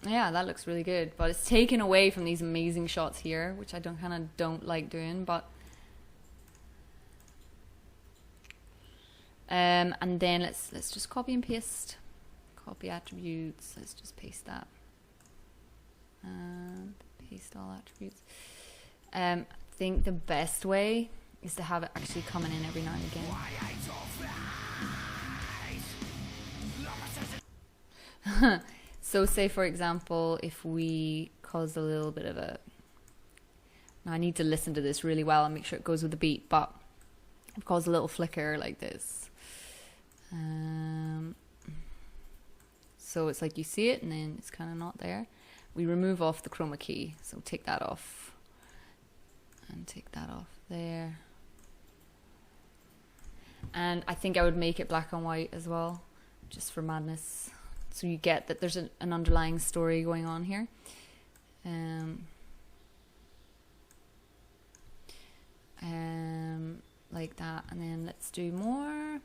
Yeah, that looks really good, but it's taken away from these amazing shots here, which I don't like doing, but and then let's just copy and paste. Copy attributes. Let's just paste that. And paste all attributes. I think the best way is to have it actually coming in every now and again. So say for example, if we cause a little bit of a... Now I need to listen to this really well and make sure it goes with the beat, but I've caused a little flicker like this. So it's like you see it and then it's kind of not there. We remove off the chroma key, so take that off. And take that off there. And I think I would make it black and white as well, just for madness. So you get that there's an underlying story going on here. Like that. And then let's do more.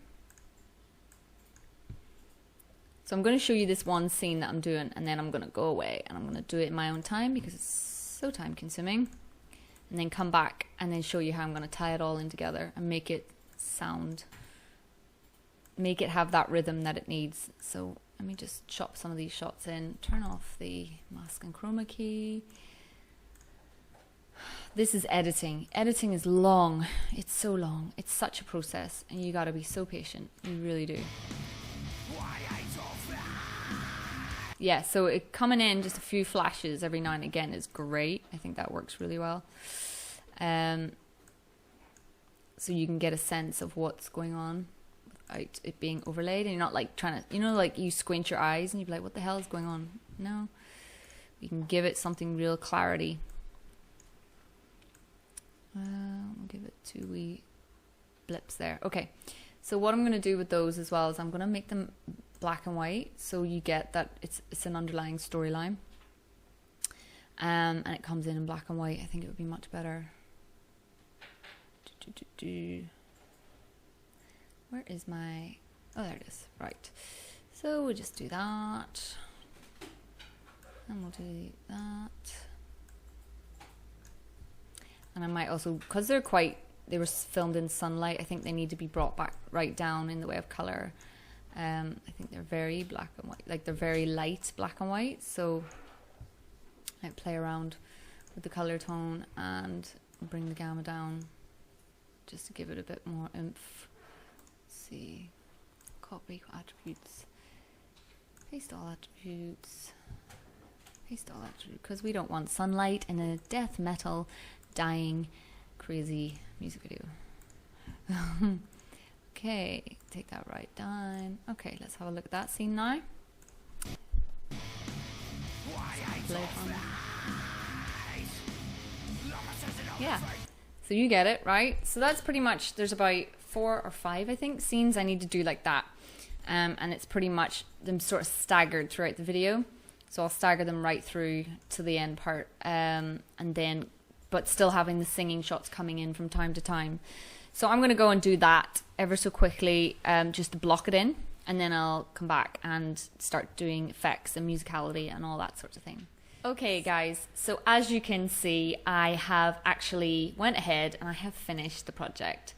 So I'm going to show you this one scene that I'm doing, and then I'm going to go away and I'm going to do it in my own time because it's so time consuming. And then come back and then show you how I'm going to tie it all in together and make it sound, make it have that rhythm that it needs. So let me just chop some of these shots in, turn off the mask and chroma key. This is editing. Editing is long. It's so long. It's such a process and you got to be so patient. You really do. Yeah, so it coming in just a few flashes every now and again is great. I think that works really well. So you can get a sense of what's going on without it being overlaid. And you're not like trying to, you know, like you squint your eyes and you're like, what the hell is going on? No. You can give it something real clarity. We'll give it 2 wee blips there. Okay, so what I'm going to do with those as well is I'm going to make them black and white, so you get that it's an underlying storyline, and it comes in black and white. I think it would be much better. Where is my... Oh, there it is. Right. So we'll just do that. And we'll do that. And I might also, because they were filmed in sunlight, I think they need to be brought back right down in the way of color. I think they're very black and white, like they're very light black and white. So I might play around with the color tone and bring the gamma down just to give it a bit more oomph. Let's see, copy attributes, paste all attributes, paste all attributes, because we don't want sunlight in a death metal dying crazy music video. Okay, take that right down. Okay, let's have a look at that scene now. Yeah, so you get it, right? So that's pretty much, there's about 4 or 5, I think, scenes I need to do like that. And it's pretty much them sort of staggered throughout the video. So I'll stagger them right through to the end part, and then, but still having the singing shots coming in from time to time. So I'm going to go and do that ever so quickly, just to block it in, and then I'll come back and start doing effects and musicality and all that sort of thing. Okay guys, so as you can see, I have actually went ahead and I have finished the project.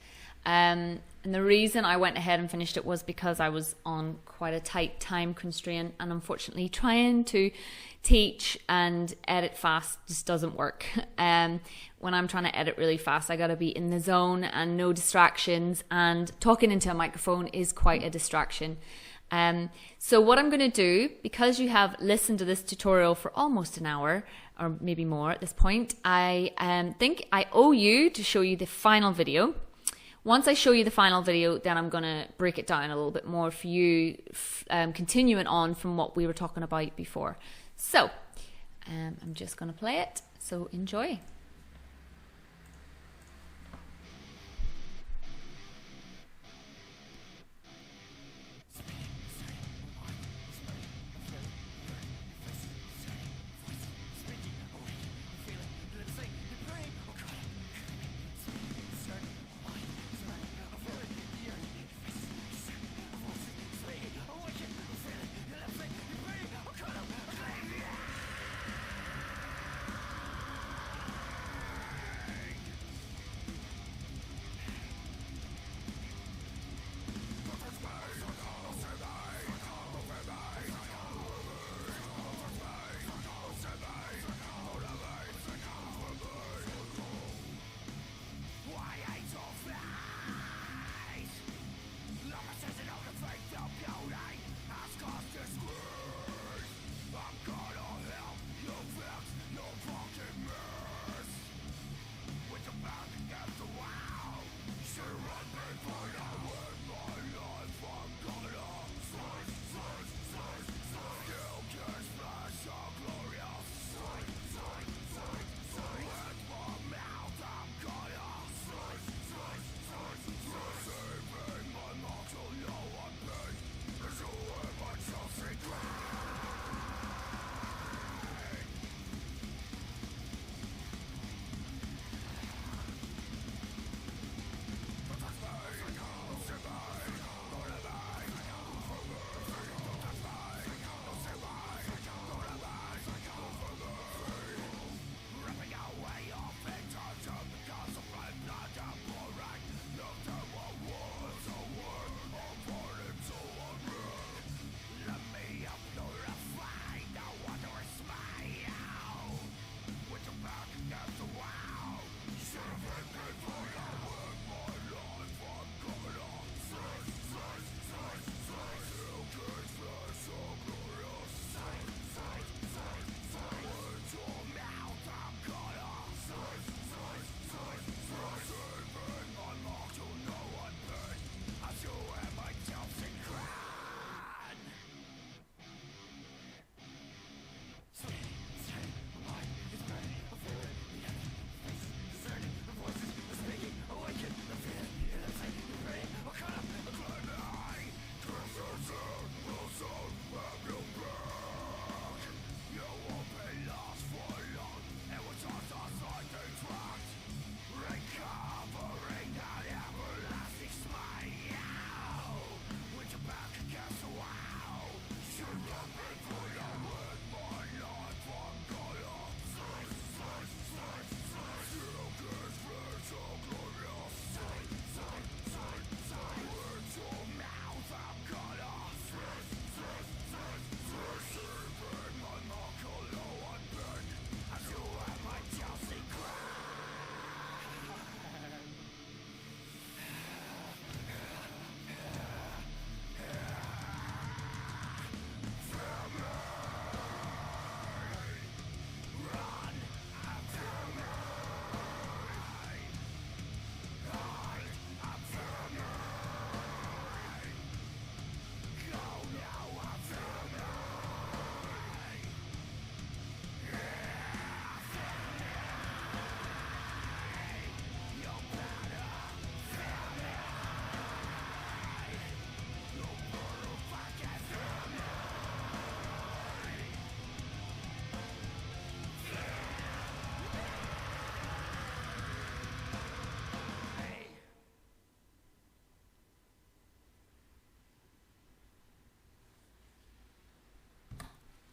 And the reason I went ahead and finished it was because I was on quite a tight time constraint, and unfortunately trying to teach and edit fast just doesn't work. When I'm trying to edit really fast, I gotta be in the zone and no distractions, and talking into a microphone is quite a distraction. So what I'm going to do, because you have listened to this tutorial for almost an hour, or maybe more at this point, I think I owe you to show you the final video. Once I show you the final video, then I'm going to break it down a little bit more for you, continuing on from what we were talking about before. So, I'm just going to play it, so enjoy.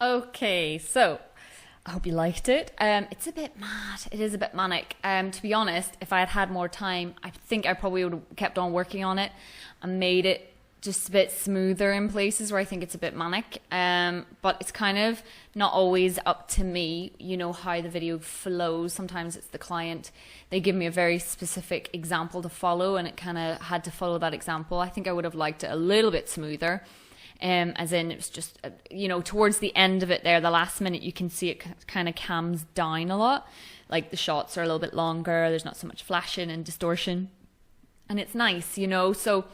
Okay, so I hope you liked it. It's a bit mad. It is a bit manic. To be honest, if I had had more time, I think I probably would have kept on working on it and made it just a bit smoother in places where I think it's a bit manic. But it's kind of not always up to me, you know, how the video flows. Sometimes it's the client. They give me a very specific example to follow, and it kind of had to follow that example. I think I would have liked it a little bit smoother. As in, it was just, you know, towards the end of it there, the last minute, you can see it kind of cams down a lot. Like the shots are a little bit longer. There's not so much flashing and distortion. And it's nice, you know. So,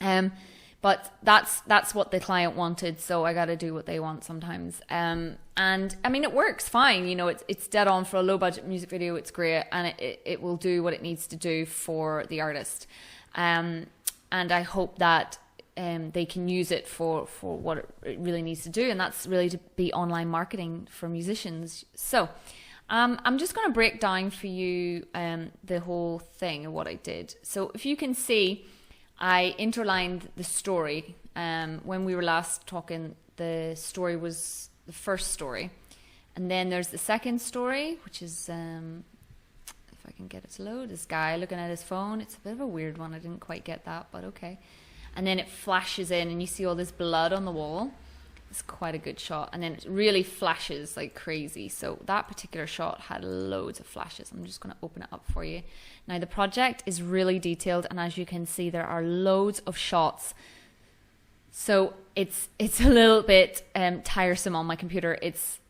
but that's what the client wanted. So I got to do what they want sometimes. And I mean, it works fine. You know, it's dead on for a low budget music video. It's great. And it will do what it needs to do for the artist. And I hope that they can use it for what it really needs to do, and that's really to be online marketing for musicians. So I'm just going to break down for you the whole thing of what I did. So if you can see, I interlined the story. When we were last talking, the story was the first story, and then there's the second story, which is if I can get it to load, this guy looking at his phone. It's a bit of a weird one. I didn't quite get that, but okay. And then it flashes in and you see all this blood on the wall. It's quite a good shot. And then it really flashes like crazy. So that particular shot had loads of flashes. I'm just going to open it up for you. Now the project is really detailed, and as you can see, there are loads of shots. So it's a little bit tiresome on my computer. It's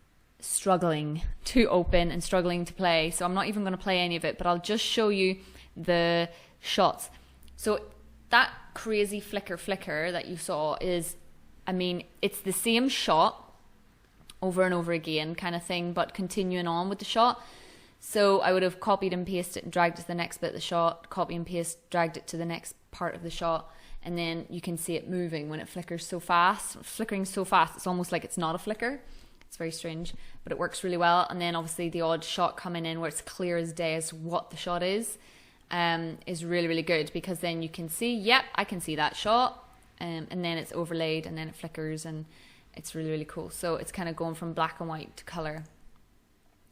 struggling to open and struggling to play. So I'm not even going to play any of it, but I'll just show you the shots. So that crazy flicker that you saw is, I mean, it's the same shot over and over again kind of thing, but continuing on with the shot. So I would have copied and pasted it and dragged it to the next bit of the shot, copy and paste, dragged it to the next part of the shot, and then you can see it moving when it flickers so fast. Flickering so fast, it's almost like it's not a flicker. It's very strange, but it works really well. And then obviously the odd shot coming in where it's clear as day as what the shot is really, really good, because then you can see, yep, I can see that shot, and then it's overlaid and then it flickers, and it's really, really cool. So it's kind of going from black and white to color,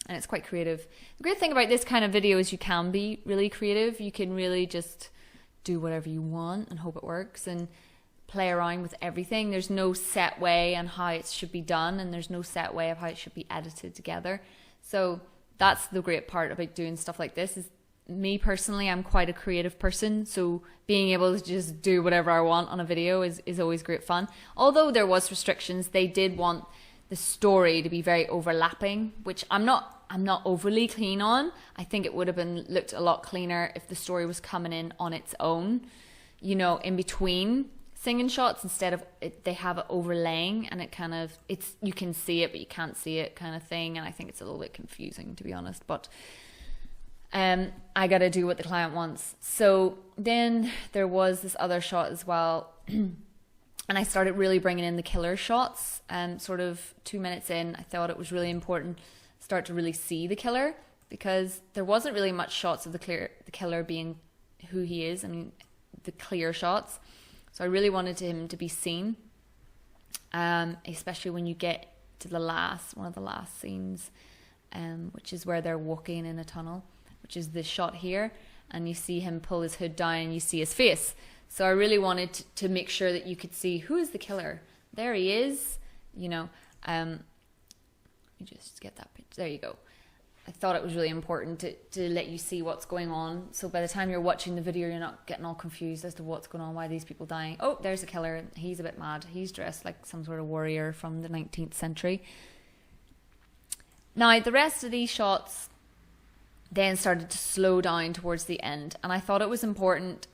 and it's quite creative. The great thing about this kind of video is you can be really creative. You can really just do whatever you want and hope it works and play around with everything. There's no set way on how it should be done, and there's no set way of how it should be edited together. So that's the great part about doing stuff like this. Is me personally, I'm quite a creative person, so being able to just do whatever I want on a video is always great fun. Although there was restrictions, they did want the story to be very overlapping, which I'm not overly keen on. I think it would have looked a lot cleaner if the story was coming in on its own, you know, in between singing shots, instead of they have it overlaying, and it kind of, you can see it but you can't see it kind of thing, and I think it's a little bit confusing, to be honest. But I got to do what the client wants. So then there was this other shot as well. And I started really bringing in the killer shots. Sort of 2 minutes in, I thought it was really important to start to really see the killer, because there wasn't really much shots of the killer being who he is. I mean, the clear shots. So I really wanted him to be seen, especially when you get to one of the last scenes, which is where they're walking in a tunnel, which is this shot here, and you see him pull his hood down and you see his face. So I really wanted to make sure that you could see who is the killer. There he is, you know. You just get that picture. There you go. I thought it was really important to let you see what's going on, so by the time you're watching the video, you're not getting all confused as to what's going on, why are these people dying. Oh, there's a killer. He's a bit mad. He's dressed like some sort of warrior from the 19th century. Now, the rest of these shots then started to slow down towards the end, and I thought it was important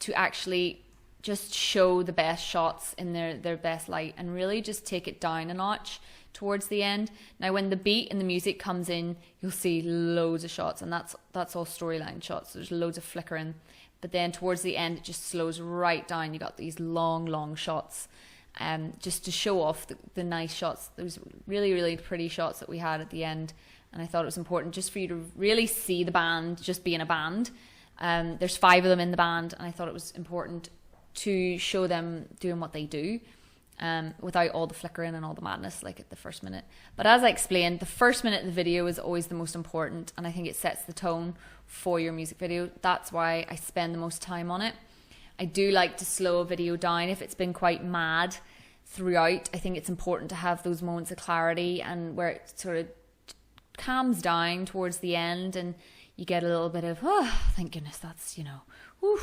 to actually just show the best shots in their best light and really just take it down a notch towards the end. Now when the beat and the music comes in, you'll see loads of shots, and that's all storyline shots. There's loads of flickering, but then towards the end it just slows right down. You got these long shots, just to show off the nice shots. Those really pretty shots that we had at the end. And I thought it was important just for you to really see the band just being a band. There's 5 of them in the band, and I thought it was important to show them doing what they do. without all the flickering and all the madness like at the first minute. But as I explained, the first minute of the video is always the most important, and I think it sets the tone for your music video. That's why I spend the most time on it. I do like to slow a video down if it's been quite mad throughout. I think it's important to have those moments of clarity and where it sort of calms down towards the end and you get a little bit of, oh, thank goodness, that's, you know, whew,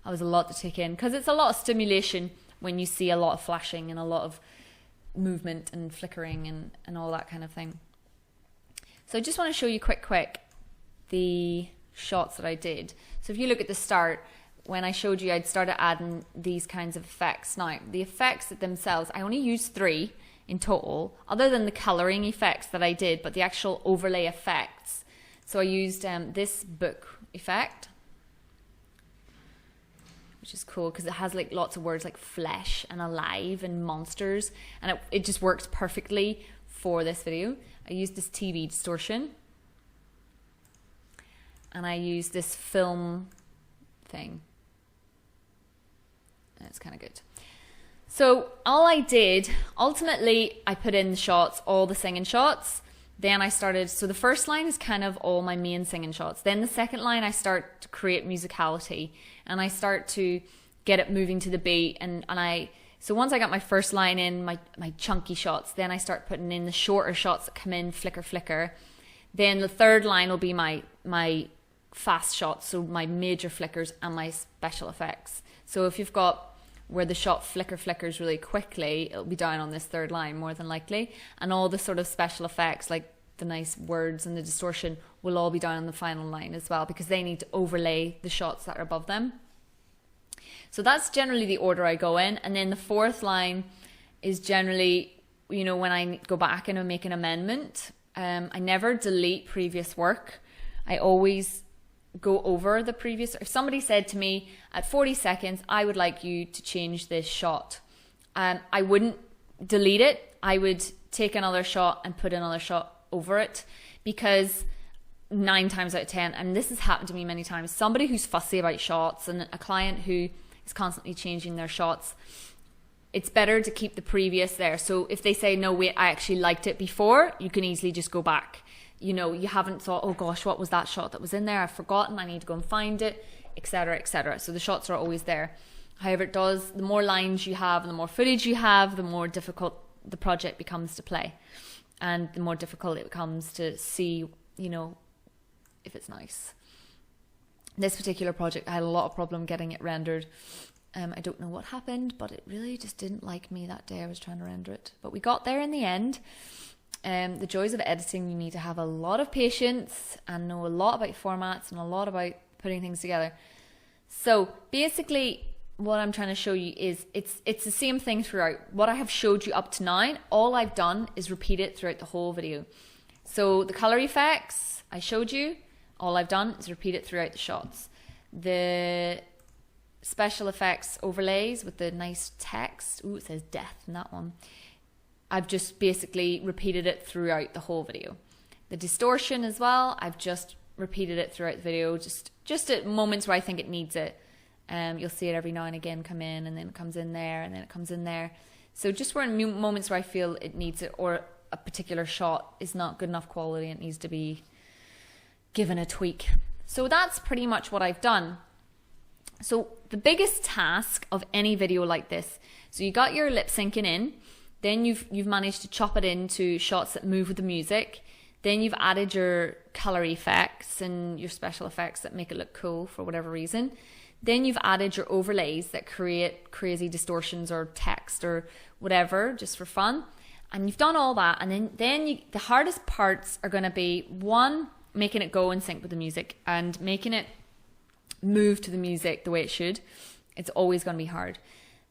that was a lot to take in, because it's a lot of stimulation when you see a lot of flashing and a lot of movement and flickering and all that kind of thing. So I just want to show you quick the shots that I did. So if you look at the start, when I showed you I'd started adding these kinds of effects. Now, the effects themselves, I only used 3 in total, other than the colouring effects that I did, but the actual overlay effects. So I used this book effect, which is cool because it has like lots of words like flesh and alive and monsters, and it just works perfectly for this video. I used this TV distortion, and I used this film thing. It's kind of good. So all I did, ultimately, I put in the shots, all the singing shots. Then I started, so the first line is kind of all my main singing shots. Then the second line, I start to create musicality, and I start to get it moving to the beat. So once I got my first line in, my chunky shots, then I start putting in the shorter shots that come in, flicker. Then the third line will be my fast shots, so my major flickers and my special effects. So if you've got where the shot flickers really quickly, it'll be down on this third line more than likely, and all the sort of special effects like the nice words and the distortion will all be down on the final line as well, because they need to overlay the shots that are above them. So that's generally the order I go in, and then the fourth line is generally, you know, when I go back and I make an amendment. I never delete previous work. I always go over the previous. If somebody said to me at 40 seconds, I would like you to change this shot, I wouldn't delete it. I would take another shot and put another shot over it, because 9 times out of 10, and this has happened to me many times, somebody who's fussy about shots and a client who is constantly changing their shots, it's better to keep the previous there. So if they say, no, wait, I actually liked it before, you can easily just go back. You know, you haven't thought, oh gosh, what was that shot that was in there? I've forgotten, I need to go and find it, etc., etc. So the shots are always there. However, the more lines you have and the more footage you have, the more difficult the project becomes to play. And the more difficult it becomes to see, you know, if it's nice. This particular project, I had a lot of problem getting it rendered. I don't know what happened, but it really just didn't like me that day I was trying to render it. But we got there in the end. The joys of editing, you need to have a lot of patience and know a lot about formats and a lot about putting things together. So basically what I'm trying to show you is it's the same thing throughout. What I have showed you up to now, all I've done is repeat it throughout the whole video. So the color effects I showed you, all I've done is repeat it throughout the shots. The special effects overlays with the nice text, ooh, it says death in that one, I've just basically repeated it throughout the whole video. The distortion as well, I've just repeated it throughout the video, just at moments where I think it needs it. You'll see it every now and again come in, and then it comes in there, and then it comes in there. So just where in moments where I feel it needs it, or a particular shot is not good enough quality, it needs to be given a tweak. So that's pretty much what I've done. So the biggest task of any video like this, so you got your lip syncing in, then you've managed to chop it into shots that move with the music. Then you've added your color effects and your special effects that make it look cool for whatever reason. Then you've added your overlays that create crazy distortions or text or whatever, just for fun. And you've done all that. And then the hardest parts are going to be, one, making it go in sync with the music and making it move to the music the way it should. It's always going to be hard.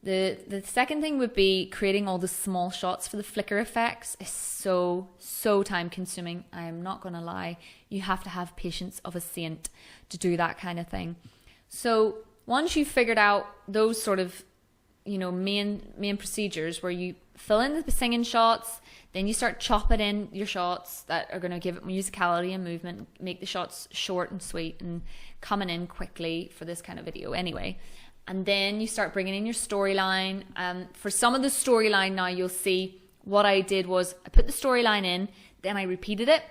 The second thing would be creating all the small shots for the flicker effects. Is so time consuming. I'm not going to lie. You have to have patience of a saint to do that kind of thing. So once you've figured out those sort of, you know, main procedures where you fill in the singing shots, then you start chopping in your shots that are going to give it musicality and movement, make the shots short and sweet and coming in quickly for this kind of video anyway. and then you start bringing in your storyline. For some of the storyline now, you'll see what I did was I put the storyline in, then I repeated it.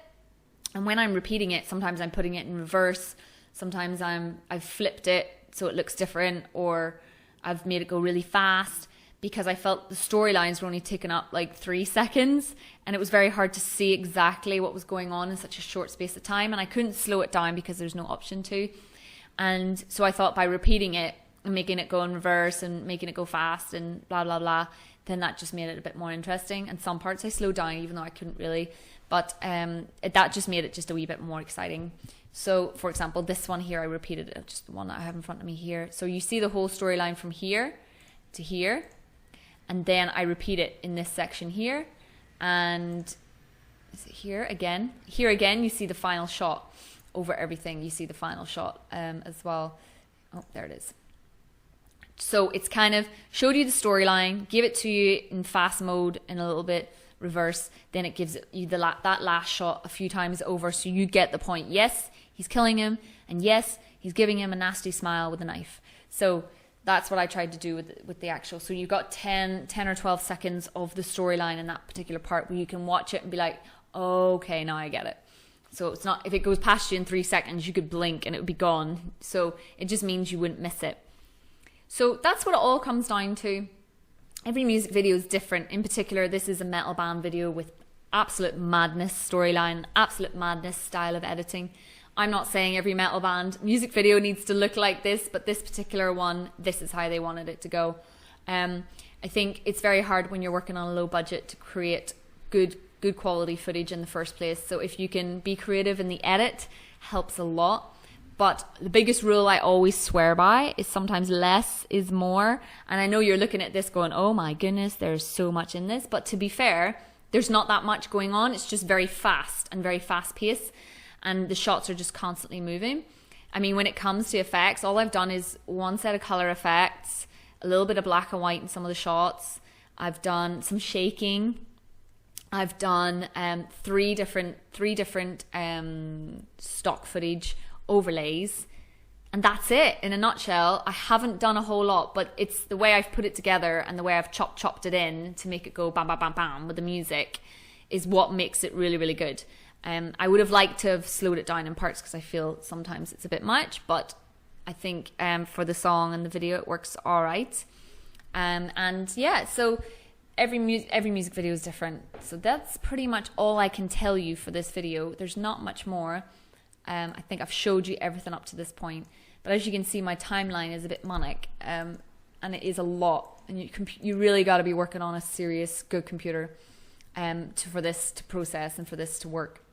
And when I'm repeating it, sometimes I'm putting it in reverse. Sometimes I've flipped it so it looks different, or I've made it go really fast, because I felt the storylines were only taking up like 3 seconds, and it was very hard to see exactly what was going on in such a short space of time, and I couldn't slow it down because there's no option to. And so I thought by repeating it and making it go in reverse and making it go fast and blah, blah, blah, then that just made it a bit more interesting. And some parts I slowed down even though I couldn't really, but that just made it just a wee bit more exciting. So for example, this one here, I repeated it, just the one that I have in front of me here. So you see the whole storyline from here to here, and then I repeat it in this section here, and is it here again? Here again, you see the final shot over everything. You see the final shot as well. Oh, there it is. So it's kind of showed you the storyline, gave it to you in fast mode in a little bit reverse, then it gives you that last shot a few times over, so you get the point. Yes, he's killing him, and yes, he's giving him a nasty smile with a knife. So that's what I tried to do with the actual. So you've got 10 or 12 seconds of the storyline in that particular part where you can watch it and be like, okay, now I get it. So it's not, if it goes past you in 3 seconds, you could blink and it would be gone. So it just means you wouldn't miss it. So that's what it all comes down to. Every music video is different. In particular, this is a metal band video with absolute madness storyline, absolute madness style of editing. I'm not saying every metal band music video needs to look like this, but this particular one, this is how they wanted it to go. I think it's very hard when you're working on a low budget to create good quality footage in the first place. So if you can be creative in the edit, helps a lot. But the biggest rule I always swear by is sometimes less is more. And I know you're looking at this going, oh my goodness, there's so much in this. But to be fair, there's not that much going on. It's just very fast and very fast paced. And the shots are just constantly moving. I mean, when it comes to effects, all I've done is one set of color effects, a little bit of black and white in some of the shots. I've done some shaking. I've done three different stock footage overlays, and that's it in a nutshell. I haven't done a whole lot, but it's the way I've put it together and the way I've chopped it in to make it go bam bam bam bam with the music is what makes it really, really good. I would have liked to have slowed it down in parts because I feel sometimes it's a bit much, but I think for the song and the video it works all right. And yeah, so every music video is different. So that's pretty much all I can tell you for this video. There's not much more. I think I've showed you everything up to this point, but as you can see, my timeline is a bit manic, and it is a lot, and you really got to be working on a serious good computer for this to process and for this to work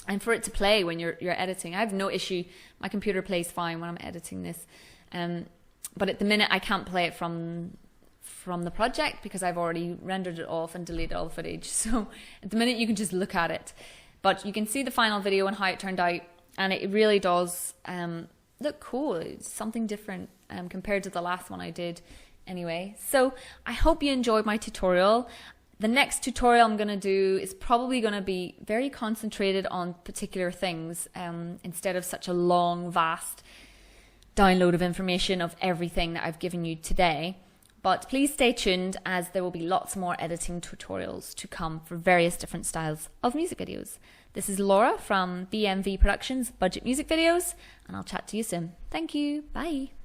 and for it to play when you're editing. I have no issue. My computer plays fine when I'm editing this, but at the minute I can't play it from the project because I've already rendered it off and deleted all the footage. So at the minute you can just look at it, but you can see the final video and how it turned out. And it really does look cool. It's something different compared to the last one I did anyway. So I hope you enjoyed my tutorial. The next tutorial I'm going to do is probably going to be very concentrated on particular things instead of such a long, vast download of information of everything that I've given you today. But please stay tuned, as there will be lots more editing tutorials to come for various different styles of music videos. This is Laura from BMV Productions Budget Music Videos, and I'll chat to you soon. Thank you. Bye.